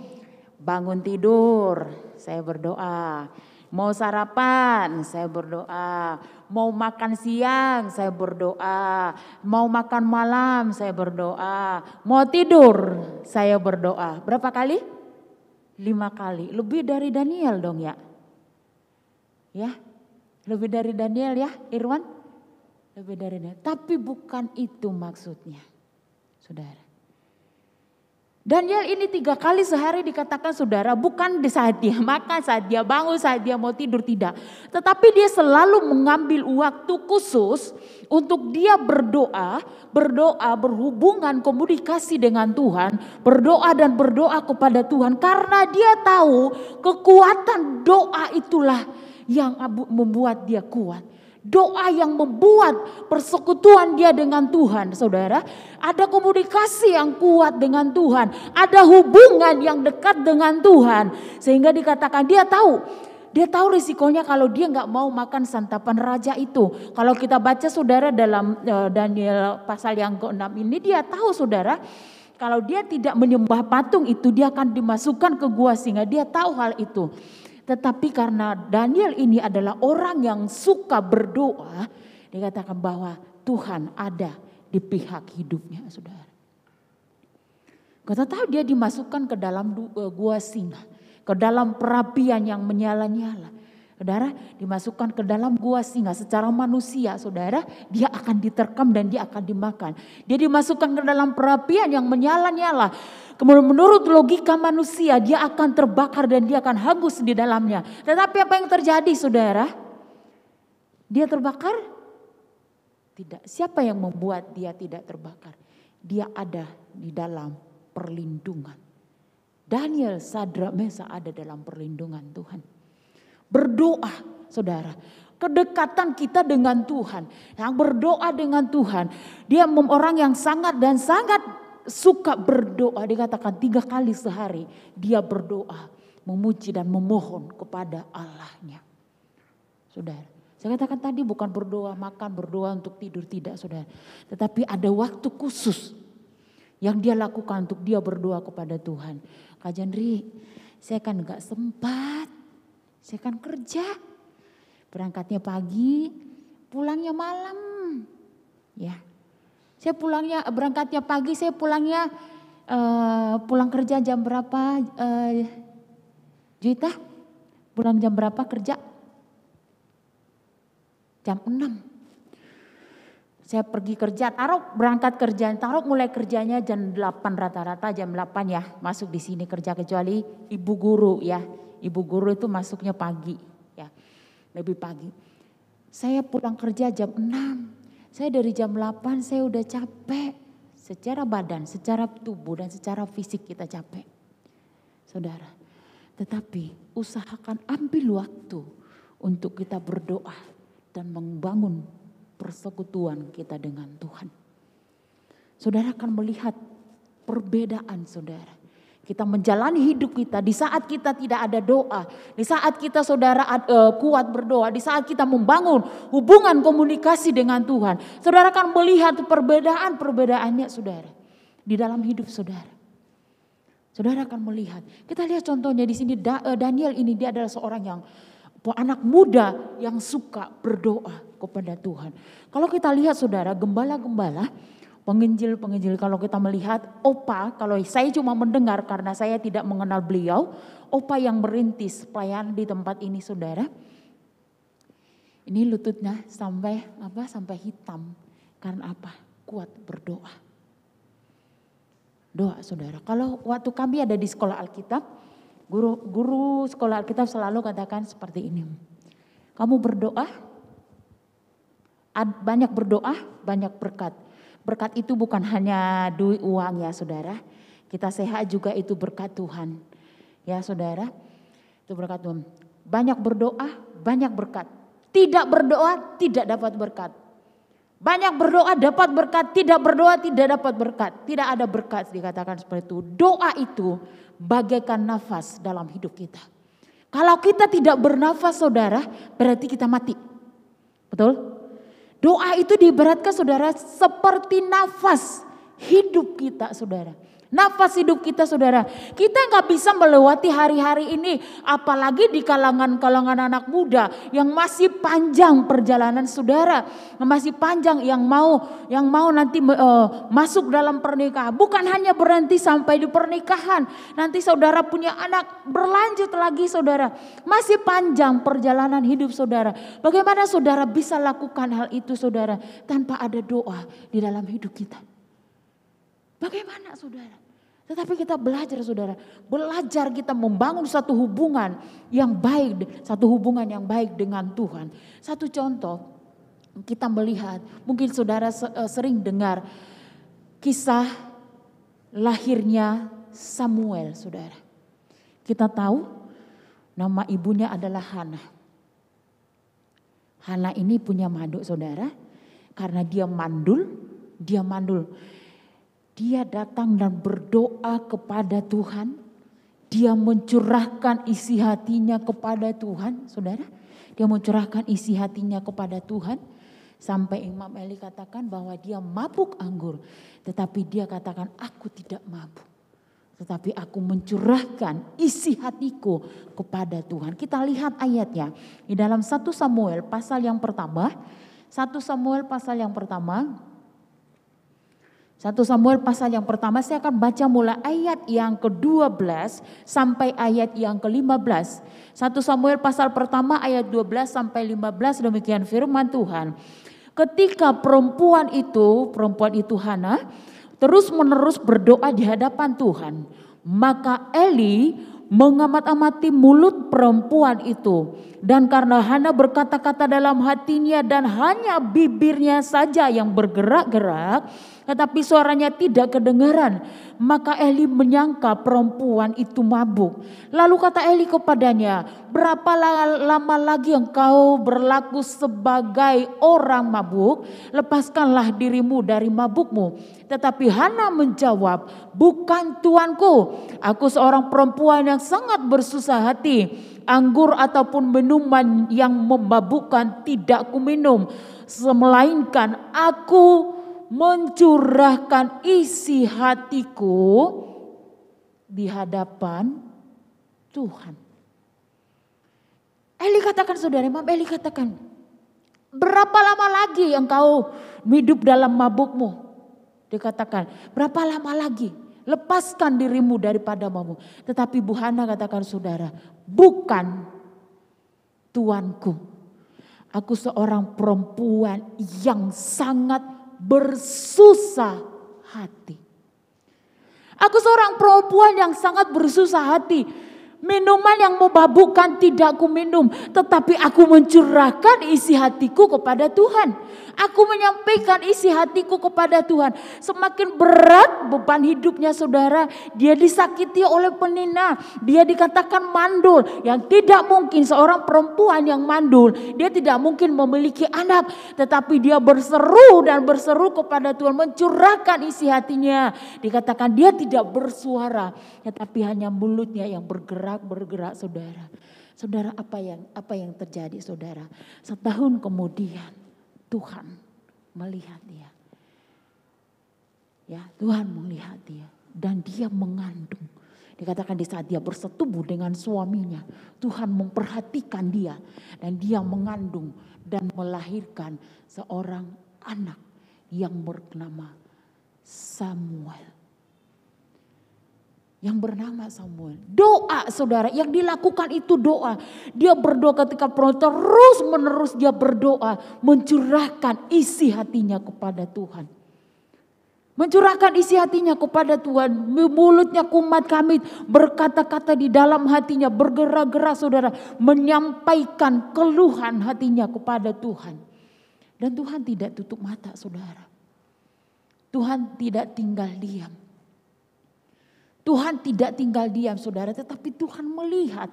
[SPEAKER 2] Bangun tidur, saya berdoa. Mau sarapan, saya berdoa. Mau makan siang, saya berdoa. Mau makan malam, saya berdoa. Mau tidur, saya berdoa. Berapa kali? 5 kali. Lebih dari Daniel dong ya. Ya, lebih dari Daniel ya, Irwan? Lebih dari Daniel. Tapi bukan itu maksudnya, saudara. Daniel ini 3 kali sehari dikatakan saudara, bukan di saat dia makan, saat dia bangun, saat dia mau tidur, tidak. Tetapi dia selalu mengambil waktu khusus untuk dia berdoa, berhubungan, komunikasi dengan Tuhan, berdoa dan berdoa kepada Tuhan. Karena dia tahu kekuatan doa itulah yang membuat dia kuat. Doa yang membuat persekutuan dia dengan Tuhan, saudara. Ada komunikasi yang kuat dengan Tuhan. Ada hubungan yang dekat dengan Tuhan. Sehingga dikatakan dia tahu risikonya kalau dia gak mau makan santapan raja itu. Kalau kita baca saudara dalam Daniel pasal yang ke-6 ini, dia tahu saudara. Kalau dia tidak menyembah patung itu, dia akan dimasukkan ke gua singa. Dia tahu hal itu. Tetapi karena Daniel ini adalah orang yang suka berdoa, dikatakan bahwa Tuhan ada di pihak hidupnya, saudara. Kata tahu dia dimasukkan ke dalam gua singa, ke dalam perapian yang menyala-nyala. Saudara, dimasukkan ke dalam gua singa secara manusia, saudara, dia akan diterkam dan dia akan dimakan. Dia dimasukkan ke dalam perapian yang menyala-nyala. Kemudian menurut logika manusia dia akan terbakar dan dia akan hangus di dalamnya. Tetapi apa yang terjadi saudara? Dia terbakar? Tidak. Siapa yang membuat dia tidak terbakar? Dia ada di dalam perlindungan. Daniel, Sadrak, Mesak ada dalam perlindungan Tuhan. Berdoa saudara. Kedekatan kita dengan Tuhan. Yang berdoa dengan Tuhan. Dia orang yang sangat dan sangat suka berdoa, dikatakan 3 kali sehari dia berdoa, memuji dan memohon kepada Allahnya. Saudara, saya katakan tadi bukan berdoa makan, berdoa untuk tidur, tidak saudara. Tetapi ada waktu khusus yang dia lakukan untuk dia berdoa kepada Tuhan. Kak Jandri, saya kan gak sempat, saya kan kerja. Berangkatnya pagi, pulangnya malam. Ya. Saya berangkatnya pagi, saya pulangnya pulang kerja jam berapa? Juita, pulang jam berapa kerja? Jam 6. Saya pergi kerja, berangkat kerja, mulai kerjanya jam 8 rata-rata, jam 8 ya masuk di sini kerja, kecuali ibu guru ya. Ibu guru itu masuknya pagi ya, lebih pagi. Saya pulang kerja jam 6. Saya dari jam 8 saya udah capek. Secara badan, secara tubuh dan secara fisik kita capek. Saudara. Tetapi usahakan ambil waktu untuk kita berdoa dan membangun persekutuan kita dengan Tuhan. Saudara akan melihat perbedaan saudara. Kita menjalani hidup kita di saat kita tidak ada doa. Di saat kita saudara kuat berdoa. Di saat kita membangun hubungan komunikasi dengan Tuhan. Saudara akan melihat perbedaan-perbedaannya saudara. Di dalam hidup saudara. Saudara akan melihat. Kita lihat contohnya di sini Daniel ini dia adalah seorang yang anak muda yang suka berdoa kepada Tuhan. Kalau kita lihat saudara gembala-gembala. Penginjil kalau kita melihat Opa, kalau saya cuma mendengar karena saya tidak mengenal beliau, Opa yang merintis pelayanan di tempat ini saudara. Ini lututnya sampai hitam. Karena apa? Kuat berdoa. Doa saudara. Kalau waktu kami ada di sekolah Alkitab, guru sekolah Alkitab selalu katakan seperti ini. Kamu berdoa, banyak berdoa, banyak berkat. Berkat itu bukan hanya duit uang ya saudara. Kita sehat juga itu berkat Tuhan. Ya saudara, itu berkat Tuhan. Banyak berdoa, banyak berkat. Tidak berdoa, tidak dapat berkat. Banyak berdoa dapat berkat, tidak berdoa tidak dapat berkat. Tidak ada berkat dikatakan seperti itu. Doa itu bagaikan nafas dalam hidup kita. Kalau kita tidak bernafas saudara, berarti kita mati. Betul? Doa itu diibaratkan saudara seperti nafas hidup kita saudara. Nafas hidup kita saudara. Kita gak bisa melewati hari-hari ini. Apalagi di kalangan-kalangan anak muda yang masih panjang perjalanan saudara. Masih panjang yang mau nanti masuk dalam pernikahan. Bukan hanya berhenti sampai di pernikahan. Nanti saudara punya anak berlanjut lagi saudara. Masih panjang perjalanan hidup saudara. Bagaimana saudara bisa lakukan hal itu saudara tanpa ada doa di dalam hidup kita? Bagaimana saudara? Tetapi kita belajar saudara, belajar kita membangun satu hubungan yang baik, satu hubungan yang baik dengan Tuhan. Satu contoh kita melihat, mungkin saudara sering dengar kisah lahirnya Samuel saudara. Kita tahu nama ibunya adalah Hana. Hana ini punya mandu saudara, karena dia mandul. Dia datang dan berdoa kepada Tuhan. Dia mencurahkan isi hatinya kepada Tuhan, saudara. Dia mencurahkan isi hatinya kepada Tuhan. Sampai Imam Eli katakan bahwa dia mabuk anggur. Tetapi dia katakan, aku tidak mabuk. Tetapi aku mencurahkan isi hatiku kepada Tuhan. Kita lihat ayatnya. Di dalam 1 Samuel pasal yang pertama. 1 Samuel pasal yang pertama. 1 Samuel pasal yang pertama saya akan baca mulai ayat yang ke-12 sampai ayat yang ke-15. 1 Samuel pasal pertama ayat 12 sampai 15 demikian firman Tuhan. Ketika perempuan itu Hana terus menerus berdoa di hadapan Tuhan. Maka Eli mengamat-amati mulut perempuan itu. Dan karena Hana berkata-kata dalam hatinya dan hanya bibirnya saja yang bergerak-gerak, tetapi suaranya tidak kedengaran, maka Eli menyangka perempuan itu mabuk. Lalu kata Eli kepadanya, berapa lama lagi engkau berlaku sebagai orang mabuk? Lepaskanlah dirimu dari mabukmu. Tetapi Hana menjawab, bukan tuanku, aku seorang perempuan yang sangat bersusah hati. Anggur ataupun minuman yang memabukkan tidak kuminum, melainkan aku mencurahkan isi hatiku di hadapan Tuhan. Eli katakan saudara, Imam Eli katakan, berapa lama lagi engkau hidup dalam mabukmu? Dikatakan, berapa lama lagi? Lepaskan dirimu daripada mabuk. Tetapi Bu Hana katakan saudara, bukan tuanku. Aku seorang perempuan yang sangat bersusah hati. Aku seorang perempuan yang sangat bersusah hati. Minuman yang memabukkan tidak aku minum, tetapi aku mencurahkan isi hatiku kepada Tuhan. Aku menyampaikan isi hatiku kepada Tuhan. Semakin berat beban hidupnya saudara, dia disakiti oleh penina, dia dikatakan mandul. Yang tidak mungkin seorang perempuan yang mandul, dia tidak mungkin memiliki anak. Tetapi dia berseru dan berseru kepada Tuhan, mencurahkan isi hatinya. Dikatakan dia tidak bersuara, tetapi hanya mulutnya yang bergerak saudara. Saudara, apa yang terjadi saudara? Setahun kemudian Tuhan melihat dia. Ya, Tuhan melihat dia dan dia mengandung. Dikatakan di saat dia bersetubuh dengan suaminya, Tuhan memperhatikan dia dan dia mengandung dan melahirkan seorang anak yang bernama Samuel. Yang bernama Samuel. Doa saudara, yang dilakukan itu doa. Dia berdoa ketika terus menerus dia berdoa. Mencurahkan isi hatinya kepada Tuhan. Mencurahkan isi hatinya kepada Tuhan. Mulutnya kumat kamit, berkata-kata di dalam hatinya, bergerak-gerak saudara. Menyampaikan keluhan hatinya kepada Tuhan. Dan Tuhan tidak tutup mata saudara. Tuhan tidak tinggal diam. Tuhan tidak tinggal diam saudara, tetapi Tuhan melihat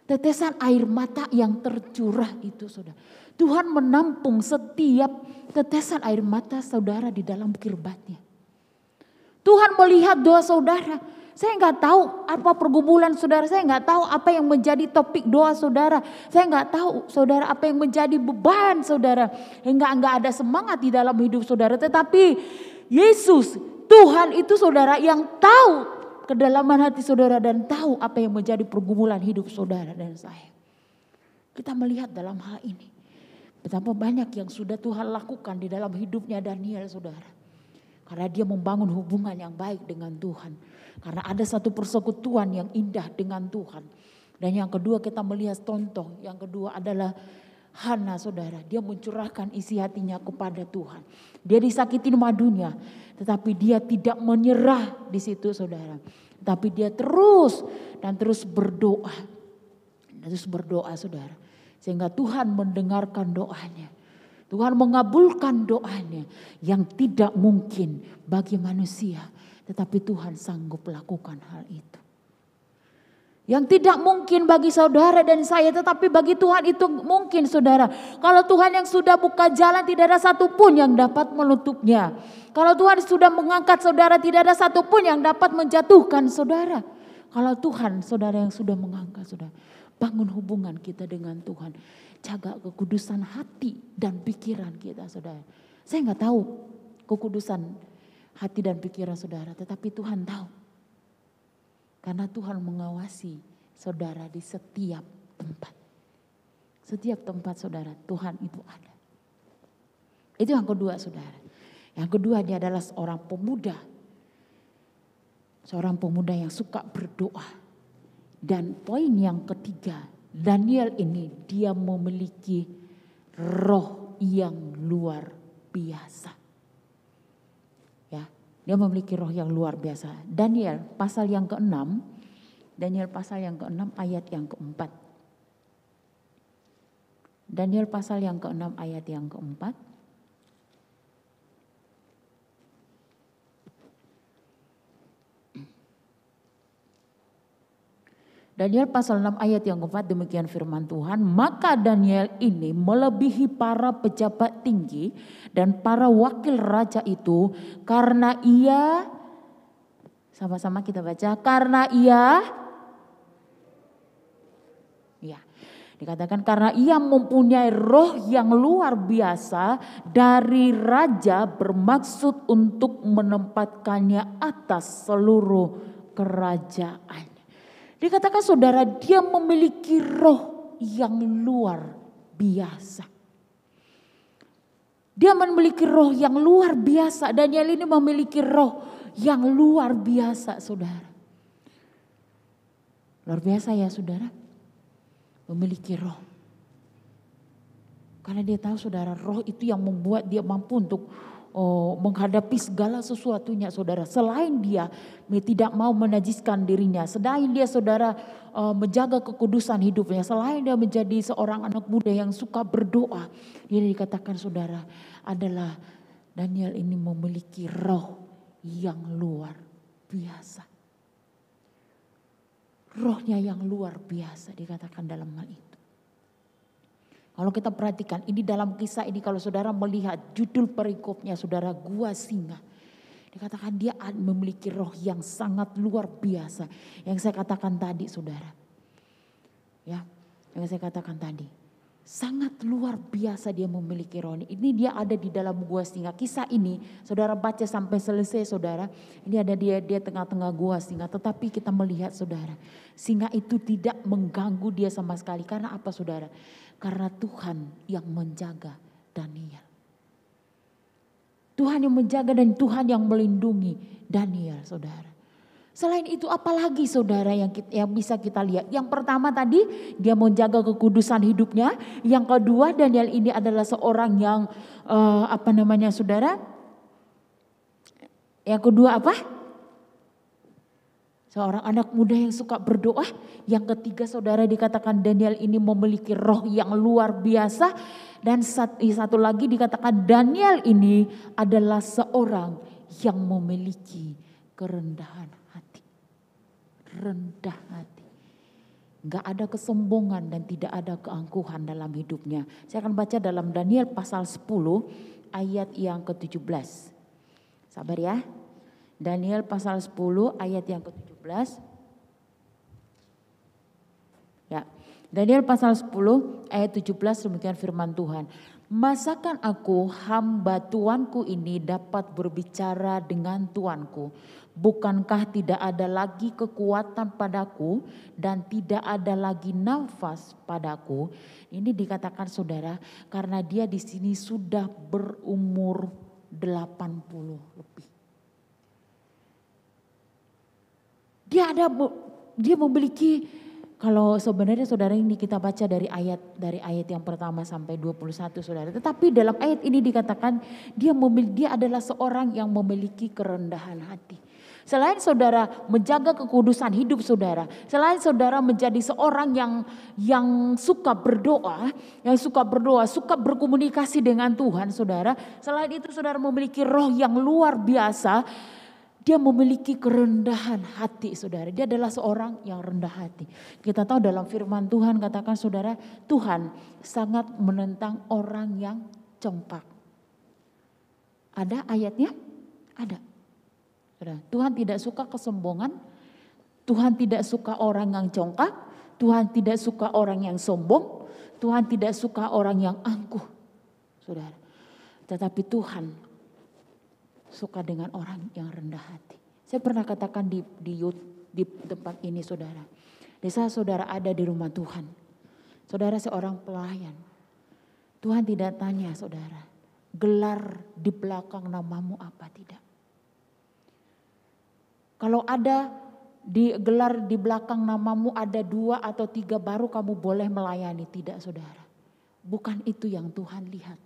[SPEAKER 2] tetesan air mata yang tercurah itu saudara. Tuhan menampung setiap tetesan air mata saudara di dalam kirbatnya. Tuhan melihat doa saudara. Saya nggak tahu apa pergumulan saudara, saya nggak tahu apa yang menjadi topik doa saudara. Saya nggak tahu saudara apa yang menjadi beban saudara. Hingga nggak ada semangat di dalam hidup saudara. Tetapi Yesus, Tuhan itu saudara yang tahu kedalaman hati saudara dan tahu apa yang menjadi pergumulan hidup saudara dan saya. Kita melihat dalam hal ini betapa banyak yang sudah Tuhan lakukan di dalam hidupnya Daniel saudara. Karena dia membangun hubungan yang baik dengan Tuhan. Karena ada satu persekutuan yang indah dengan Tuhan. Dan yang kedua kita melihat contoh. Yang kedua adalah Hana saudara. Dia mencurahkan isi hatinya kepada Tuhan. Dia disakiti di dunia. Tetapi dia tidak menyerah di situ saudara. Tapi dia terus berdoa. Terus berdoa saudara. Sehingga Tuhan mendengarkan doanya. Tuhan mengabulkan doanya yang tidak mungkin bagi manusia. Tetapi Tuhan sanggup lakukan hal itu. Yang tidak mungkin bagi saudara dan saya, tetapi bagi Tuhan itu mungkin saudara. Kalau Tuhan yang sudah buka jalan, tidak ada satupun yang dapat menutupnya. Kalau Tuhan sudah mengangkat saudara, tidak ada satupun yang dapat menjatuhkan saudara. Kalau Tuhan saudara yang sudah mengangkat saudara. Bangun hubungan kita dengan Tuhan. Jaga kekudusan hati dan pikiran kita saudara. Saya nggak tahu kekudusan hati dan pikiran saudara, tetapi Tuhan tahu. Karena Tuhan mengawasi saudara di setiap tempat. Setiap tempat saudara, Tuhan itu ada. Itu yang kedua saudara. Yang kedua dia adalah seorang pemuda. Seorang pemuda yang suka berdoa. Dan poin yang ketiga, Daniel ini dia memiliki roh yang luar biasa. Dia memiliki roh yang luar biasa. Daniel pasal yang ke-6. Daniel pasal yang ke-6 ayat yang ke-4. Daniel pasal yang ke-6 ayat yang ke-4. Daniel pasal 6 ayat yang ke-4 demikian firman Tuhan. Maka Daniel ini melebihi para pejabat tinggi dan para wakil raja itu. Karena ia, sama-sama kita baca. Karena ia, ya dikatakan karena ia mempunyai roh yang luar biasa dari raja bermaksud untuk menempatkannya atas seluruh kerajaan. Dikatakan saudara dia memiliki roh yang luar biasa. Dia memiliki roh yang luar biasa. Daniel ini memiliki roh yang luar biasa saudara. Luar biasa ya saudara. Memiliki roh. Karena dia tahu saudara roh itu yang membuat dia mampu untuk menghadapi segala sesuatunya saudara. Selain dia tidak mau menajiskan dirinya. Selain dia saudara menjaga kekudusan hidupnya. Selain dia menjadi seorang anak muda yang suka berdoa. Dia dikatakan saudara adalah Daniel ini memiliki roh yang luar biasa. Rohnya yang luar biasa dikatakan dalam hal itu. Kalau kita perhatikan ini dalam kisah ini kalau saudara melihat judul perikopnya saudara gua singa. Dikatakan dia memiliki roh yang sangat luar biasa. Yang saya katakan tadi saudara. Ya, yang saya katakan tadi. Sangat luar biasa dia memiliki roh ini. Ini dia ada di dalam gua singa. Kisah ini saudara baca sampai selesai saudara. Ini ada dia tengah-tengah gua singa. Tetapi kita melihat saudara. Singa itu tidak mengganggu dia sama sekali. Karena apa saudara? Karena Tuhan yang menjaga Daniel. Tuhan yang menjaga dan Tuhan yang melindungi Daniel saudara. Selain itu apalagi saudara yang bisa kita lihat. Yang pertama tadi dia menjaga kekudusan hidupnya. Yang kedua Daniel ini adalah seorang yang saudara. Yang kedua apa? Seorang anak muda yang suka berdoa. Yang ketiga saudara dikatakan Daniel ini memiliki roh yang luar biasa. Dan satu lagi dikatakan Daniel ini adalah seorang yang memiliki kerendahan hati. Rendah hati. Gak ada kesombongan dan tidak ada keangkuhan dalam hidupnya. Saya akan baca dalam Daniel pasal 10 ayat yang ke-17. Sabar ya. Daniel pasal 10 ayat yang ke-17. Ya, Daniel pasal 10 ayat 17 demikian firman Tuhan. Masakan aku hamba tuanku ini dapat berbicara dengan tuanku? Bukankah tidak ada lagi kekuatan padaku dan tidak ada lagi nafas padaku? Ini dikatakan saudara karena dia di sini sudah berumur 80 lebih. Dia memiliki, kalau sebenarnya saudara ini kita baca dari ayat yang pertama sampai 21 saudara. Tetapi dalam ayat ini dikatakan dia adalah seorang yang memiliki kerendahan hati. Selain saudara menjaga kekudusan hidup saudara, selain saudara menjadi seorang yang suka berdoa, suka berkomunikasi dengan Tuhan saudara. Selain itu saudara memiliki roh yang luar biasa. Dia memiliki kerendahan hati saudara. Dia adalah seorang yang rendah hati. Kita tahu dalam firman Tuhan katakan saudara, Tuhan sangat menentang orang yang congkak. Ada ayatnya? Ada. Saudara, Tuhan tidak suka kesombongan. Tuhan tidak suka orang yang congkak. Tuhan tidak suka orang yang sombong. Tuhan tidak suka orang yang angkuh. Saudara. Tetapi Tuhan suka dengan orang yang rendah hati. Saya pernah katakan di tempat ini saudara. Di saat saudara ada di rumah Tuhan. Saudara seorang pelayan. Tuhan tidak tanya saudara. Gelar di belakang namamu apa tidak. Kalau ada gelar di belakang namamu ada 2 atau 3 baru kamu boleh melayani. Tidak saudara. Bukan itu yang Tuhan lihat.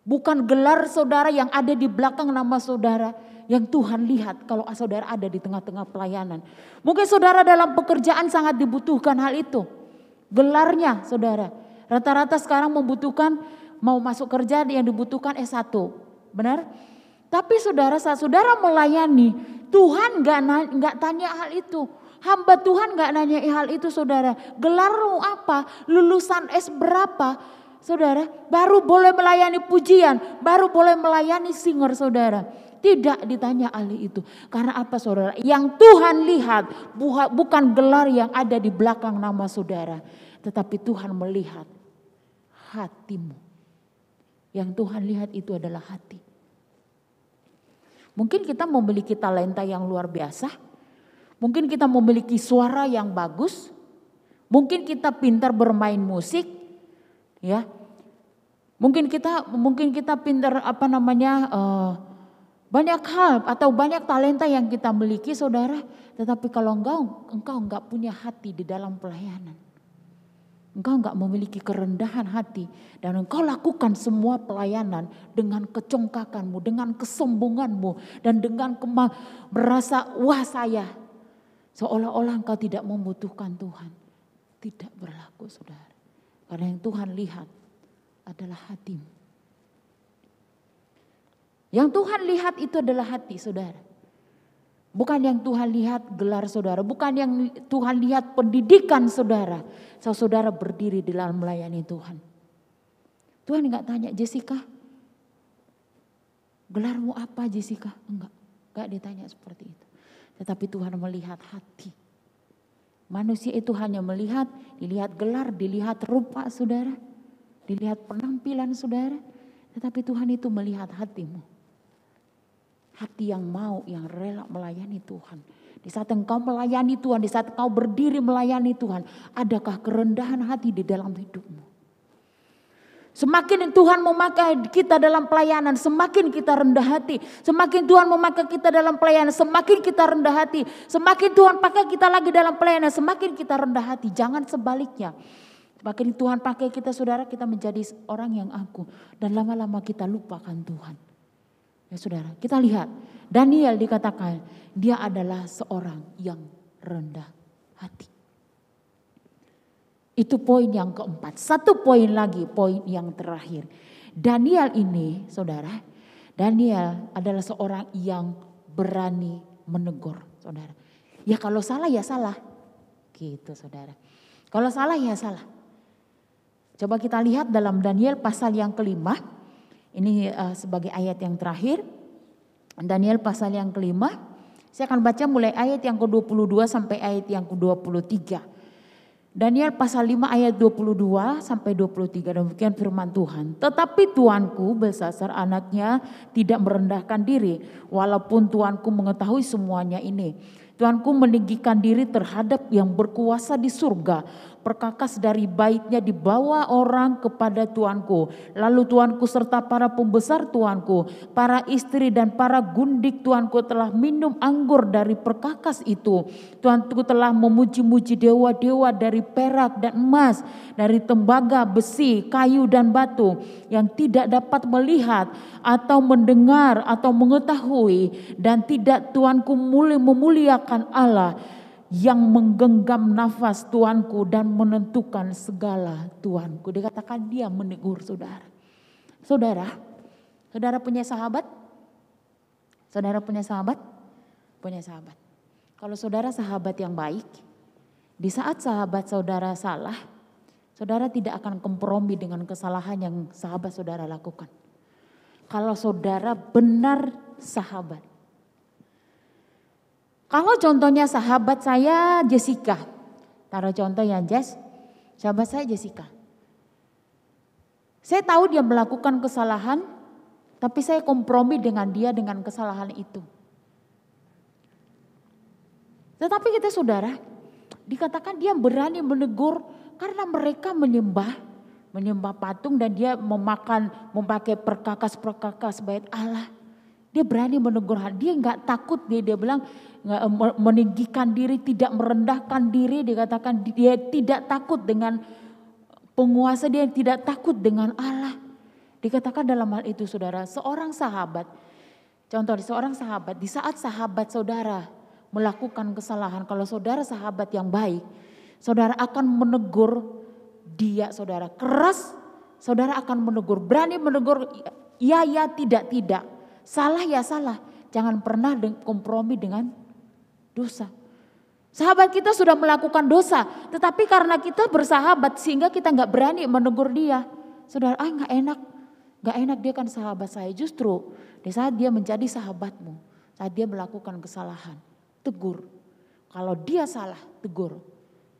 [SPEAKER 2] Bukan gelar saudara yang ada di belakang nama saudara yang Tuhan lihat kalau saudara ada di tengah-tengah pelayanan. Mungkin saudara dalam pekerjaan sangat dibutuhkan hal itu. Gelarnya saudara. Rata-rata sekarang membutuhkan mau masuk kerja yang dibutuhkan S1. Benar? Tapi saudara saat saudara melayani Tuhan gak tanya hal itu. Hamba Tuhan gak nanya hal itu saudara. Gelarmu apa? Lulusan S berapa? Saudara, baru boleh melayani pujian, baru boleh melayani singer saudara. Tidak ditanya ahli itu. Karena apa saudara? Yang Tuhan lihat bukan gelar yang ada di belakang nama saudara. Tetapi Tuhan melihat hatimu. Yang Tuhan lihat itu adalah hati. Mungkin kita memiliki talenta yang luar biasa. Mungkin kita memiliki suara yang bagus. Mungkin kita pintar bermain musik. Ya, mungkin kita pintar banyak hal atau banyak talenta yang kita miliki saudara. Tetapi kalau engkau enggak punya hati di dalam pelayanan. Engkau enggak memiliki kerendahan hati. Dan engkau lakukan semua pelayanan dengan kecongkakanmu, dengan kesombonganmu. Dan dengan merasa wah saya. Seolah-olah engkau tidak membutuhkan Tuhan. Tidak berlaku saudara. Karena yang Tuhan lihat adalah hatimu. Yang Tuhan lihat itu adalah hati saudara. Bukan yang Tuhan lihat gelar saudara. Bukan yang Tuhan lihat pendidikan saudara. Saudara berdiri di dalam melayani Tuhan. Tuhan enggak tanya Jessica. Gelarmu apa Jessica? Enggak ditanya seperti itu. Tetapi Tuhan melihat hati. Manusia itu hanya dilihat gelar, dilihat rupa saudara, dilihat penampilan saudara. Tetapi Tuhan itu melihat hatimu. Hati yang mau, yang rela melayani Tuhan. Di saat engkau melayani Tuhan, di saat engkau berdiri melayani Tuhan, adakah kerendahan hati di dalam hidupmu? Semakin Tuhan memakai kita dalam pelayanan, semakin kita rendah hati. Semakin Tuhan memakai kita dalam pelayanan, semakin kita rendah hati. Semakin Tuhan pakai kita lagi dalam pelayanan, semakin kita rendah hati. Jangan sebaliknya. Semakin Tuhan pakai kita saudara, kita menjadi orang yang angkuh. Dan lama-lama kita lupakan Tuhan. Ya saudara, kita lihat. Daniel dikatakan, dia adalah seorang yang rendah hati. Itu poin yang keempat. Satu poin lagi, poin yang terakhir. Daniel ini, saudara, Daniel adalah seorang yang berani menegur, saudara. Ya kalau salah ya salah, gitu saudara. Kalau salah ya salah. Coba kita lihat dalam Daniel pasal yang kelima. Ini sebagai ayat yang terakhir. Daniel pasal yang kelima. Saya akan baca mulai ayat yang ke-22 sampai ayat yang ke-23. Daniel pasal 5 ayat 22 sampai 23. Demikian firman Tuhan. Tetapi tuanku Belsasar anaknya tidak merendahkan diri, walaupun tuanku mengetahui semuanya ini. Tuanku meninggikan diri terhadap yang berkuasa di surga. Perkakas dari baitnya dibawa orang kepada tuanku. Lalu tuanku serta para pembesar tuanku, para istri dan para gundik tuanku telah minum anggur dari perkakas itu. Tuanku telah memuji-muji dewa-dewa dari perak dan emas, dari tembaga, besi, kayu dan batu, yang tidak dapat melihat atau mendengar atau mengetahui, dan tidak tuanku memuliakan Allah yang menggenggam nafas tuanku dan menentukan segala tuanku. Dikatakan dia menegur saudara. Saudara punya sahabat? Saudara punya sahabat? Punya sahabat. Kalau saudara sahabat yang baik, di saat sahabat saudara salah, saudara tidak akan kompromi dengan kesalahan yang sahabat saudara lakukan. Kalau saudara benar sahabat. Kalau contohnya sahabat saya Jessica, taruh contoh ya Jess, sahabat saya Jessica. Saya tahu dia melakukan kesalahan, tapi saya kompromi dengan dia dengan kesalahan itu. Tetapi kita saudara, dikatakan dia berani menegur karena mereka menyembah patung dan dia memakai perkakas bait Allah. Dia berani menegur, dia nggak takut, dia bilang nggak meninggikan diri, tidak merendahkan diri. Dikatakan dia tidak takut dengan penguasa, dia tidak takut dengan Allah. Dikatakan dalam hal itu saudara, seorang sahabat, contoh seorang sahabat, di saat sahabat saudara melakukan kesalahan, kalau saudara sahabat yang baik, saudara akan menegur dia saudara keras, saudara akan menegur, berani menegur, ya tidak. Salah ya salah, jangan pernah kompromi dengan dosa. Sahabat kita sudah melakukan dosa, tetapi karena kita bersahabat sehingga kita nggak berani menegur dia. Saudara, nggak enak dia kan sahabat saya. Justru di saat dia menjadi sahabatmu, saat dia melakukan kesalahan, tegur. Kalau dia salah, tegur,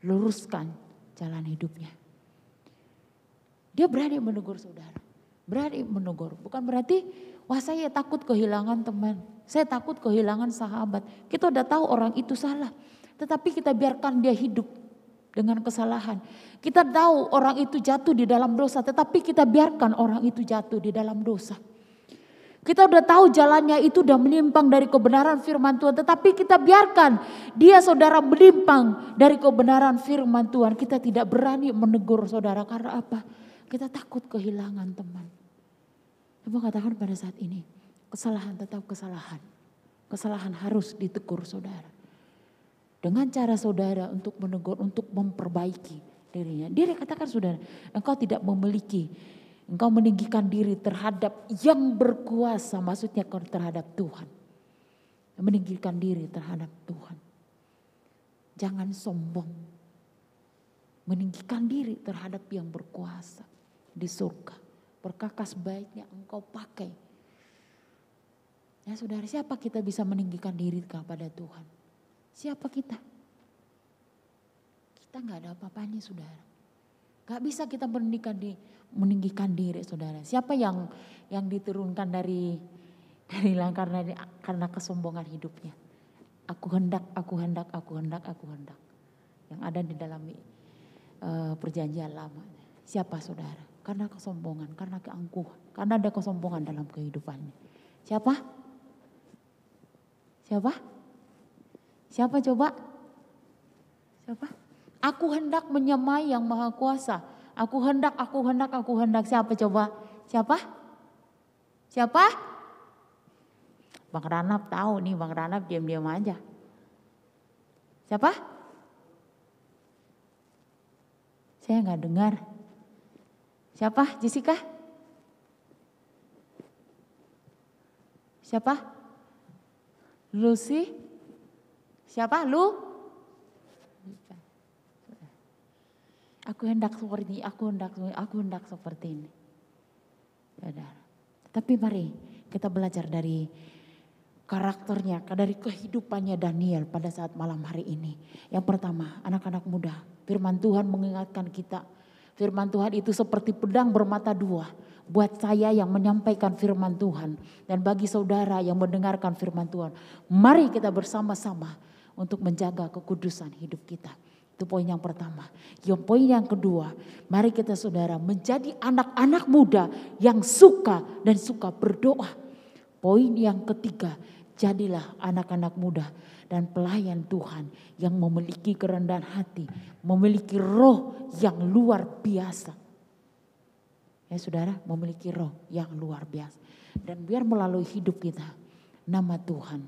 [SPEAKER 2] luruskan jalan hidupnya. Dia berani menegur saudara, berani menegur. Bukan berarti wah saya takut kehilangan teman, saya takut kehilangan sahabat. Kita udah tahu orang itu salah, tetapi kita biarkan dia hidup dengan kesalahan. Kita tahu orang itu jatuh di dalam dosa, tetapi kita biarkan orang itu jatuh di dalam dosa. Kita udah tahu jalannya itu udah menyimpang dari kebenaran firman Tuhan, tetapi kita biarkan dia saudara menyimpang dari kebenaran firman Tuhan. Kita tidak berani menegur saudara karena apa? Kita takut kehilangan teman. Coba katakan pada saat ini, kesalahan tetap kesalahan. Kesalahan harus ditegur saudara. Dengan cara saudara untuk menegur, untuk memperbaiki dirinya. Dia katakan saudara, engkau tidak memiliki, engkau meninggikan diri terhadap yang berkuasa, maksudnya terhadap Tuhan. Meninggikan diri terhadap Tuhan. Jangan sombong. Meninggikan diri terhadap yang berkuasa di surga. Perkakas baiknya engkau pakai. Ya saudara, siapa kita bisa meninggikan diri kepada Tuhan? Siapa kita? Kita gak ada apa-apanya saudara. Gak bisa kita meninggikan diri saudara. Siapa yang diturunkan dari karena kesombongan hidupnya. Aku hendak. Yang ada di dalam perjanjian lama. Siapa saudara? Karena kesombongan, karena keangkuhan, karena ada kesombongan dalam kehidupannya. Siapa? Siapa coba? Siapa? Aku hendak menyamai yang maha kuasa. Aku hendak. Siapa coba? Siapa? Bang Ranap tahu nih, Bang Ranap diam-diam aja. Siapa? Saya nggak dengar. Siapa? Jessica? Siapa? Lucy? Siapa? Lu? Aku hendak seperti ini, aku hendak seperti ini. Saudara. Tapi mari kita belajar dari karakternya, dari kehidupannya Daniel pada saat malam hari ini. Yang pertama, anak-anak muda, firman Tuhan mengingatkan kita. Firman Tuhan itu seperti pedang bermata dua. Buat saya yang menyampaikan firman Tuhan dan bagi saudara yang mendengarkan firman Tuhan. Mari kita bersama-sama untuk menjaga kekudusan hidup kita. Itu poin yang pertama. Yang poin yang kedua, mari kita saudara menjadi anak-anak muda yang suka berdoa. Poin yang ketiga, jadilah anak-anak muda dan pelayan Tuhan yang memiliki kerendahan hati, memiliki roh yang luar biasa. Ya saudara, memiliki roh yang luar biasa. Dan biar melalui hidup kita, nama Tuhan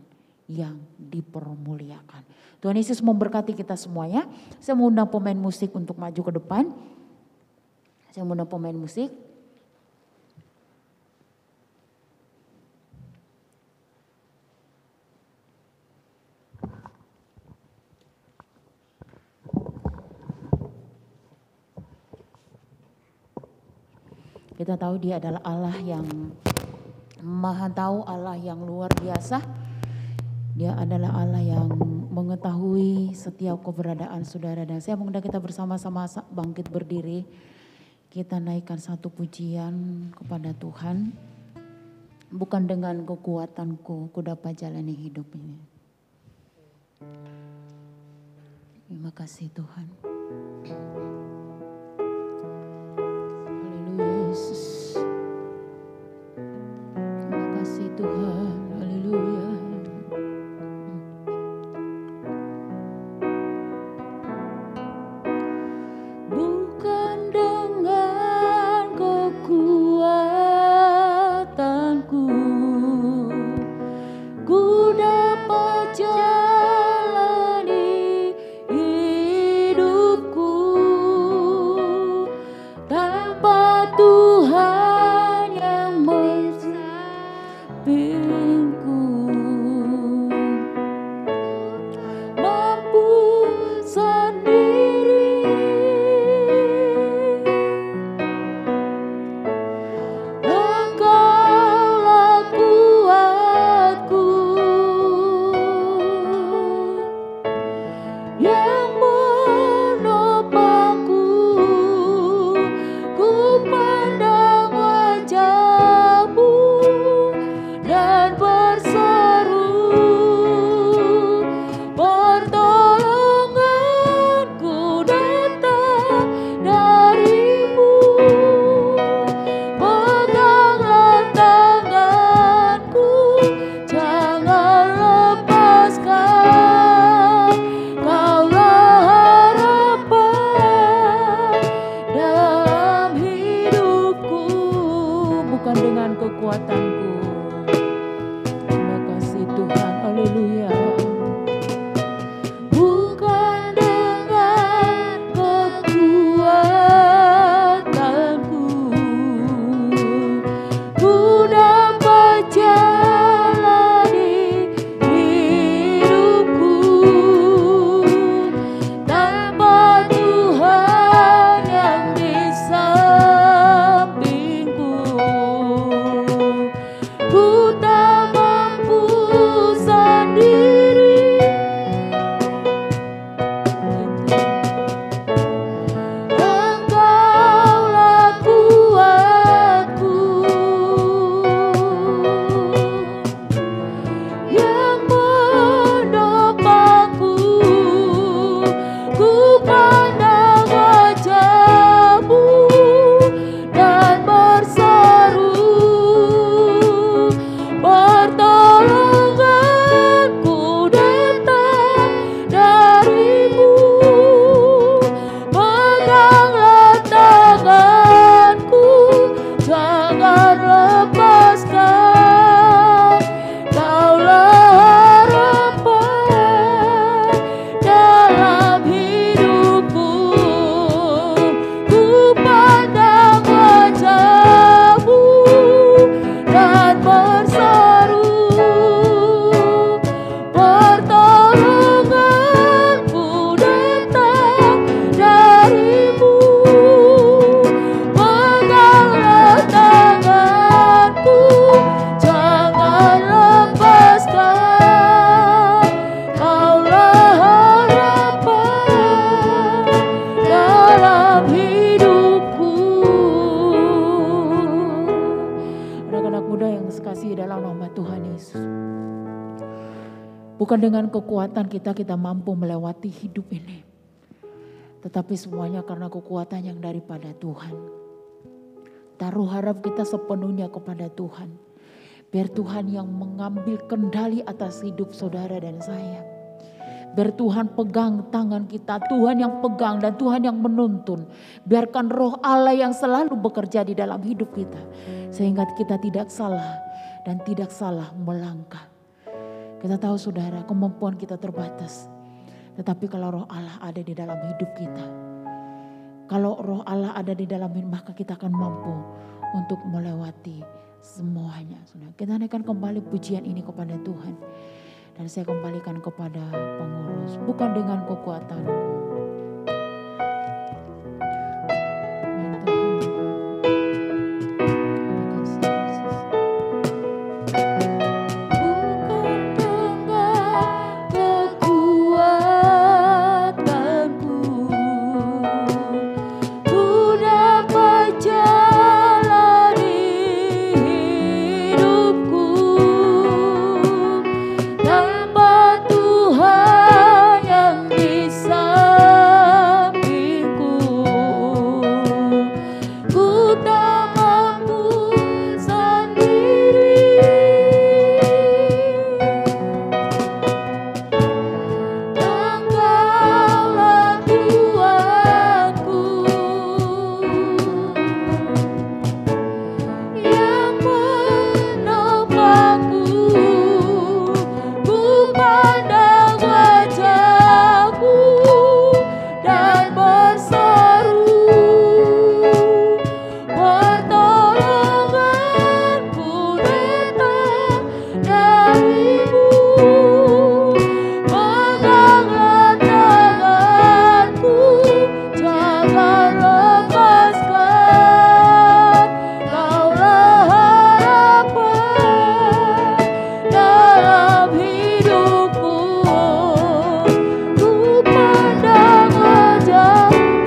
[SPEAKER 2] yang dipermuliakan. Tuhan Yesus memberkati kita semuanya. Saya mengundang pemain musik untuk maju ke depan. Saya mengundang pemain musik. Kita tahu Dia adalah Allah yang Maha tahu, Allah yang luar biasa. Dia adalah Allah yang mengetahui setiap keberadaan saudara. Dan saya mengundang kita bersama-sama bangkit berdiri. Kita naikkan satu pujian kepada Tuhan. Bukan dengan kekuatanku, ku dapat jalani hidup ini. Terima kasih Tuhan. Yesus, terima kasih Tuhan, haleluya. Bukan dengan kekuatanku, ku dapat jalani hidupku. dengan kekuatan kita mampu melewati hidup ini. Tetapi semuanya karena kekuatan yang daripada Tuhan. Taruh harap kita sepenuhnya kepada Tuhan. Biar Tuhan yang mengambil kendali atas hidup saudara dan saya. Biar Tuhan pegang tangan kita, Tuhan yang pegang dan Tuhan yang menuntun. Biarkan roh Allah yang selalu bekerja di dalam hidup kita. Sehingga kita tidak salah dan tidak salah melangkah. Kita tahu saudara, kemampuan kita terbatas. Tetapi kalau roh Allah ada di dalam hidup kita. Kalau roh Allah ada di dalam hidup, maka kita akan mampu untuk melewati semuanya. Saudara, kita naikkan kembali pujian ini kepada Tuhan. Dan saya kembalikan kepada pengurus. Bukan dengan kekuatan.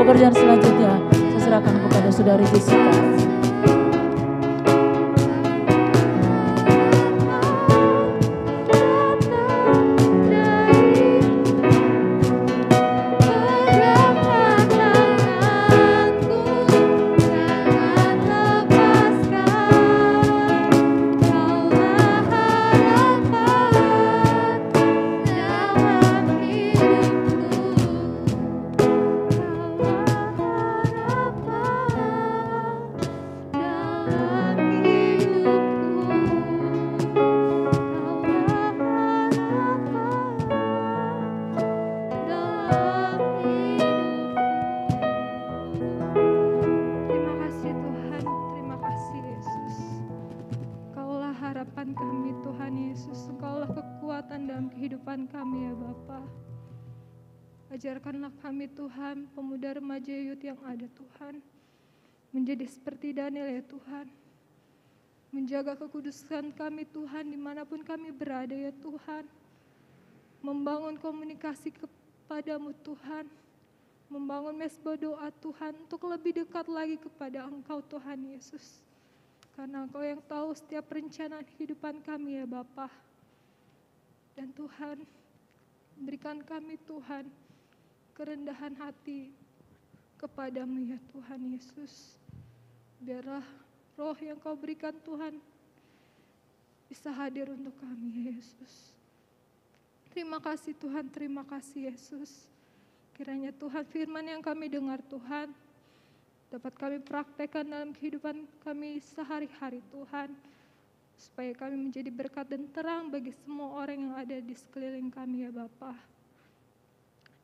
[SPEAKER 2] Pekerjaan selanjutnya saya serahkan kepada saudari Jessica.
[SPEAKER 1] Ajarkanlah kami Tuhan, pemuda remaja youth yang ada Tuhan, menjadi seperti Daniel ya Tuhan. Menjaga kekudusan kami Tuhan dimanapun kami berada ya Tuhan. Membangun komunikasi kepadamu Tuhan. Membangun mesbah doa Tuhan untuk lebih dekat lagi kepada Engkau Tuhan Yesus. Karena Engkau yang tahu setiap rencana kehidupan kami ya Bapa. Dan Tuhan, berikan kami Tuhan kerendahan hati kepadamu ya Tuhan Yesus. Biarlah roh yang kau berikan Tuhan bisa hadir untuk kami ya Yesus. Terima kasih Tuhan, terima kasih Yesus. Kiranya Tuhan firman yang kami dengar Tuhan dapat kami praktekkan dalam kehidupan kami sehari-hari Tuhan. Supaya kami menjadi berkat dan terang bagi semua orang yang ada di sekeliling kami ya Bapa.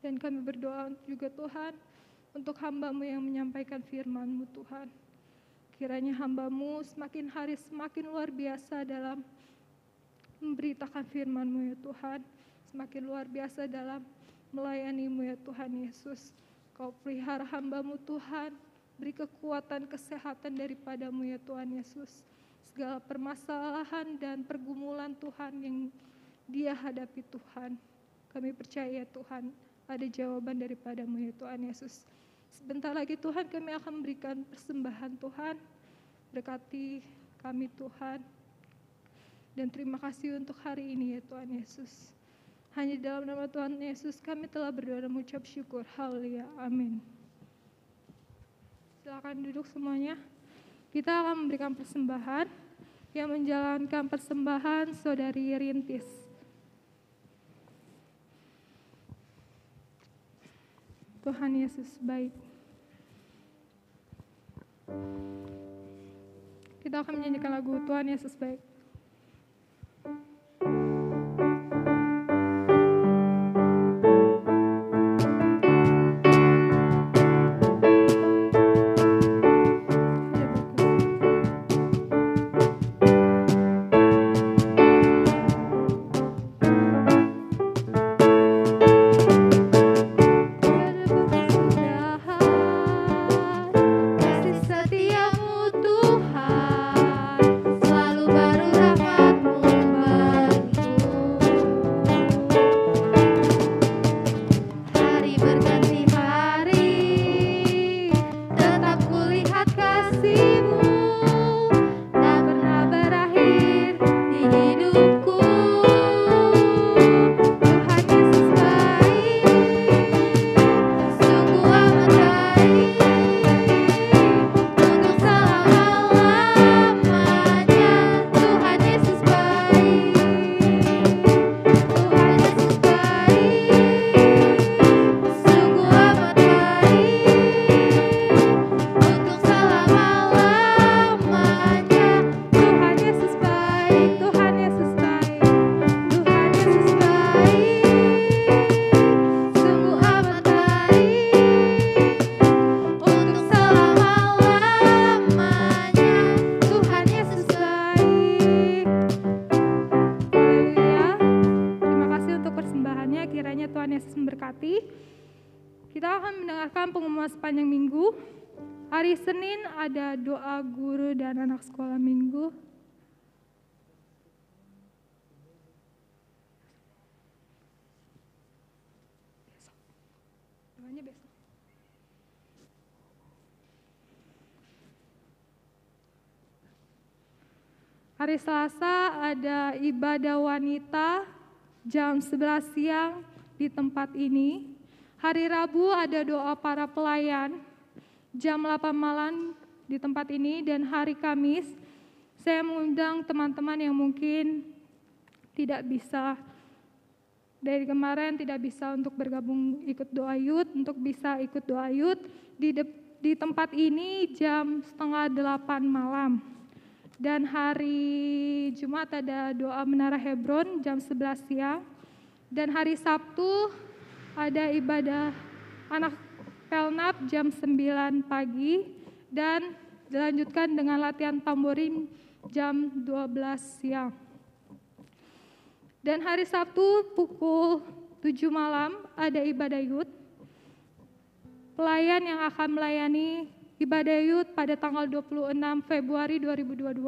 [SPEAKER 1] Dan kami berdoa juga Tuhan untuk hamba-Mu yang menyampaikan firman-Mu Tuhan. Kiranya hamba-Mu semakin hari semakin luar biasa dalam memberitakan firman-Mu ya Tuhan. Semakin luar biasa dalam melayani-Mu ya Tuhan Yesus. Kau pelihara hamba-Mu Tuhan. Beri kekuatan kesehatan daripada-Mu ya Tuhan Yesus. Segala permasalahan dan pergumulan Tuhan yang dia hadapi Tuhan. Kami percaya Tuhan ada jawaban daripada-Mu ya Tuhan Yesus. Sebentar lagi Tuhan kami akan memberikan persembahan Tuhan. Berkati kami Tuhan. Dan terima kasih untuk hari ini ya Tuhan Yesus. Hanya di dalam nama Tuhan Yesus kami telah berdoa dan mengucap syukur. Haleluya. Amin. Silakan duduk semuanya. Kita akan memberikan persembahan. Yang menjalankan persembahan Saudari Rintis. Tuhan Yesus baik. Kita akan menyanyikan lagu Tuhan Yesus baik. Hari Senin ada doa guru dan anak sekolah minggu. Doanya besok. Hari Selasa ada ibadah wanita jam 11 siang di tempat ini. Hari Rabu ada doa para pelayan jam 8 malam di tempat ini, dan hari Kamis saya mengundang teman-teman yang mungkin tidak bisa dari kemarin tidak bisa untuk bergabung ikut doa youth, untuk bisa ikut doa youth di tempat ini jam 7:30 malam. Dan hari Jumat ada doa Menara Hebron jam 11 siang. Dan hari Sabtu ada ibadah anak Pelnap jam 9 pagi dan dilanjutkan dengan latihan tamborin jam 12 siang. Dan hari Sabtu pukul 7 malam ada ibadah youth. Pelayan yang akan melayani ibadah youth pada tanggal 26 Februari 2022.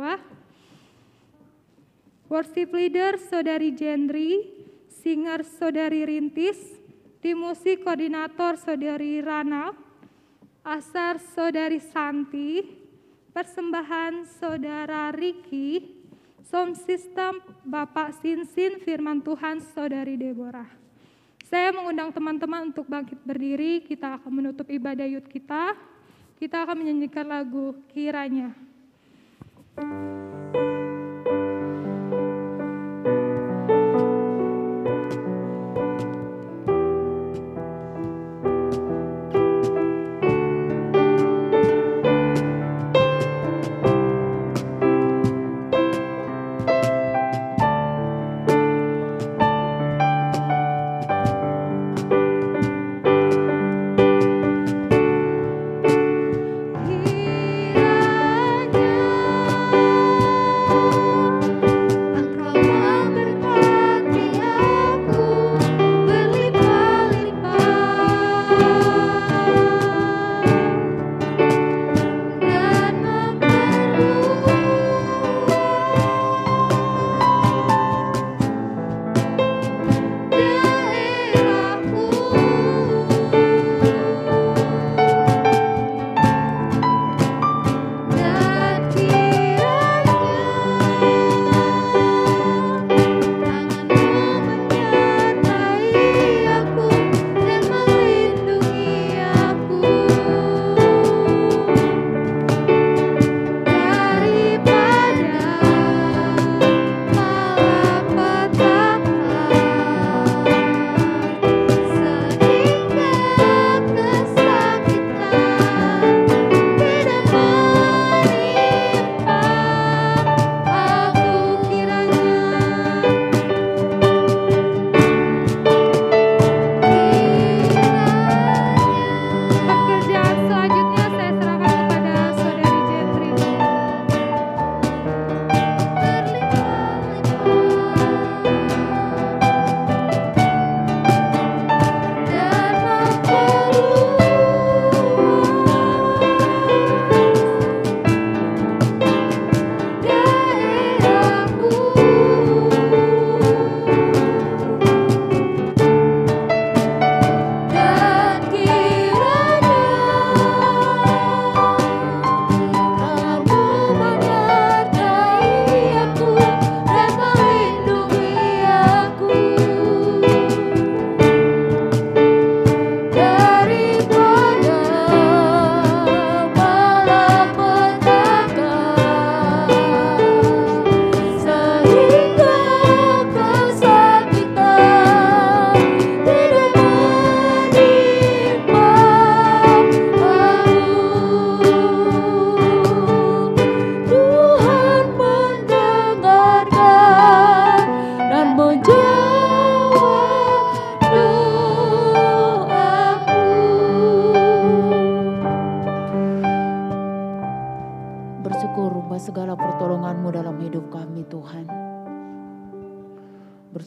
[SPEAKER 1] Worship leader Saudari Jendri, singer Saudari Rintis, tim musik koordinator Saudari Rana, asar Saudari Santi, persembahan Saudara Riki, sound system Bapak Sinsin, firman Tuhan Saudari Deborah. Saya mengundang teman-teman untuk bangkit berdiri, kita akan menutup ibadah youth kita. Kita akan menyanyikan lagu Kiranya. Kiranya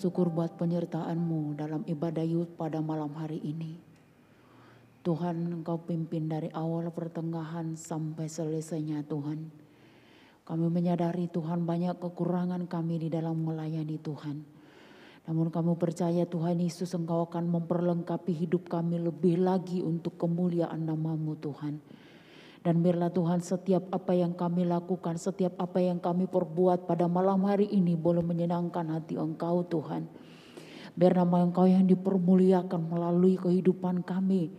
[SPEAKER 2] syukur buat penyertaan-Mu dalam ibadah youth pada malam hari ini. Tuhan, Engkau pimpin dari awal pertengahan sampai selesainya Tuhan. Kami menyadari Tuhan banyak kekurangan kami di dalam melayani Tuhan. Namun kami percaya Tuhan Yesus Engkau akan memperlengkapi hidup kami lebih lagi untuk kemuliaan nama-Mu Tuhan. Dan biarlah Tuhan setiap apa yang kami lakukan, setiap apa yang kami perbuat pada malam hari ini boleh menyenangkan hati Engkau Tuhan. Biar nama Engkau yang dipermuliakan melalui kehidupan kami.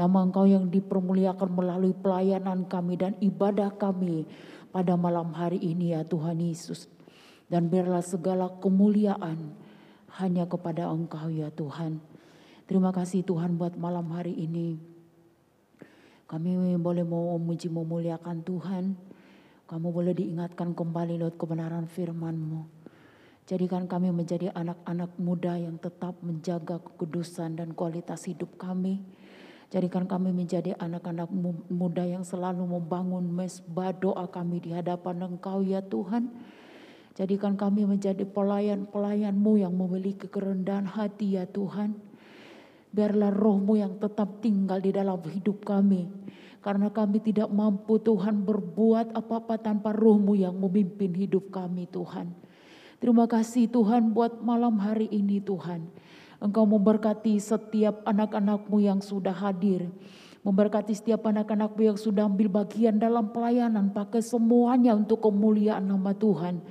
[SPEAKER 2] Nama Engkau yang dipermuliakan melalui pelayanan kami dan ibadah kami pada malam hari ini ya Tuhan Yesus. Dan biarlah segala kemuliaan hanya kepada Engkau ya Tuhan. Terima kasih Tuhan buat malam hari ini. Kami boleh memuji memuliakan Tuhan. Kamu boleh diingatkan kembali lewat kebenaran firman-Mu. Jadikan kami menjadi anak-anak muda yang tetap menjaga kekudusan dan kualitas hidup kami. Jadikan kami menjadi anak-anak muda yang selalu membangun mezbah doa kami di hadapan Engkau ya Tuhan. Jadikan kami menjadi pelayan-pelayan-Mu yang memiliki kerendahan hati ya Tuhan. Biarlah roh-Mu yang tetap tinggal di dalam hidup kami. Karena kami tidak mampu Tuhan berbuat apa-apa tanpa roh-Mu yang memimpin hidup kami Tuhan. Terima kasih Tuhan buat malam hari ini Tuhan. Engkau memberkati setiap anak-anak-Mu yang sudah hadir. Memberkati setiap anak-anak-Mu yang sudah ambil bagian dalam pelayanan. Pakai semuanya untuk kemuliaan nama Tuhan.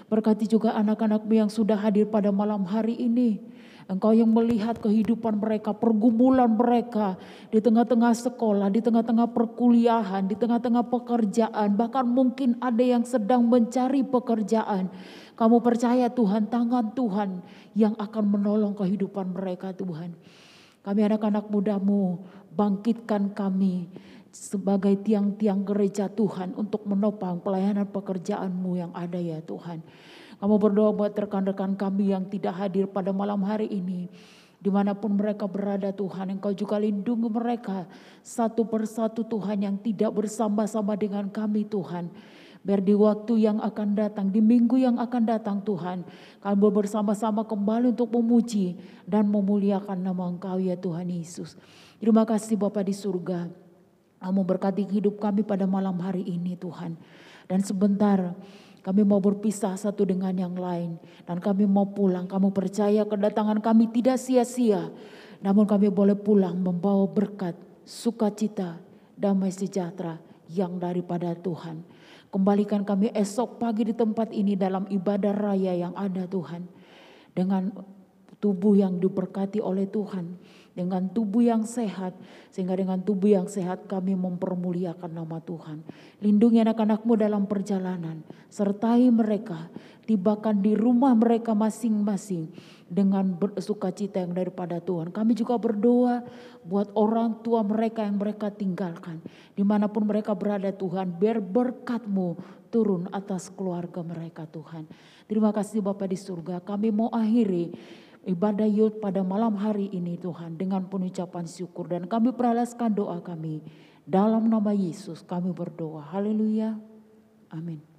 [SPEAKER 2] Berkati juga anak-anak-Mu yang sudah hadir pada malam hari ini. Engkau yang melihat kehidupan mereka, pergumulan mereka di tengah-tengah sekolah, di tengah-tengah perkuliahan, di tengah-tengah pekerjaan. Bahkan mungkin ada yang sedang mencari pekerjaan. Kamu percaya Tuhan, tangan Tuhan yang akan menolong kehidupan mereka Tuhan. Kami anak-anak muda-Mu, bangkitkan kami sebagai tiang-tiang gereja Tuhan untuk menopang pelayanan pekerjaan-Mu yang ada ya Tuhan. Kamu berdoa buat rekan-rekan kami yang tidak hadir pada malam hari ini. Dimanapun mereka berada Tuhan, Engkau juga lindungi mereka satu persatu Tuhan yang tidak bersama-sama dengan kami Tuhan. Biar di waktu yang akan datang, di minggu yang akan datang Tuhan, kami bersama-sama kembali untuk memuji dan memuliakan nama Engkau ya Tuhan Yesus. Terima kasih Bapa di surga. Kamu berkati hidup kami pada malam hari ini Tuhan. Dan sebentar kami mau berpisah satu dengan yang lain. Dan kami mau pulang. Kamu percaya kedatangan kami tidak sia-sia. Namun kami boleh pulang membawa berkat, sukacita, damai sejahtera yang daripada Tuhan. Kembalikan kami esok pagi di tempat ini dalam ibadah raya yang ada Tuhan. Dengan tubuh yang diberkati oleh Tuhan. Dengan tubuh yang sehat. Sehingga dengan tubuh yang sehat kami mempermuliakan nama Tuhan. Lindungi anak-anak-Mu dalam perjalanan. Sertai mereka. Tibakan di rumah mereka masing-masing. Dengan sukacita yang daripada Tuhan. Kami juga berdoa buat orang tua mereka yang mereka tinggalkan. Dimanapun mereka berada Tuhan. Biar berkat-Mu turun atas keluarga mereka Tuhan. Terima kasih Bapa di surga. Kami mau akhiri ibadah youth pada malam hari ini Tuhan dengan pengucapan syukur. Dan kami peralaskan doa kami. Dalam nama Yesus kami berdoa. Haleluya. Amin.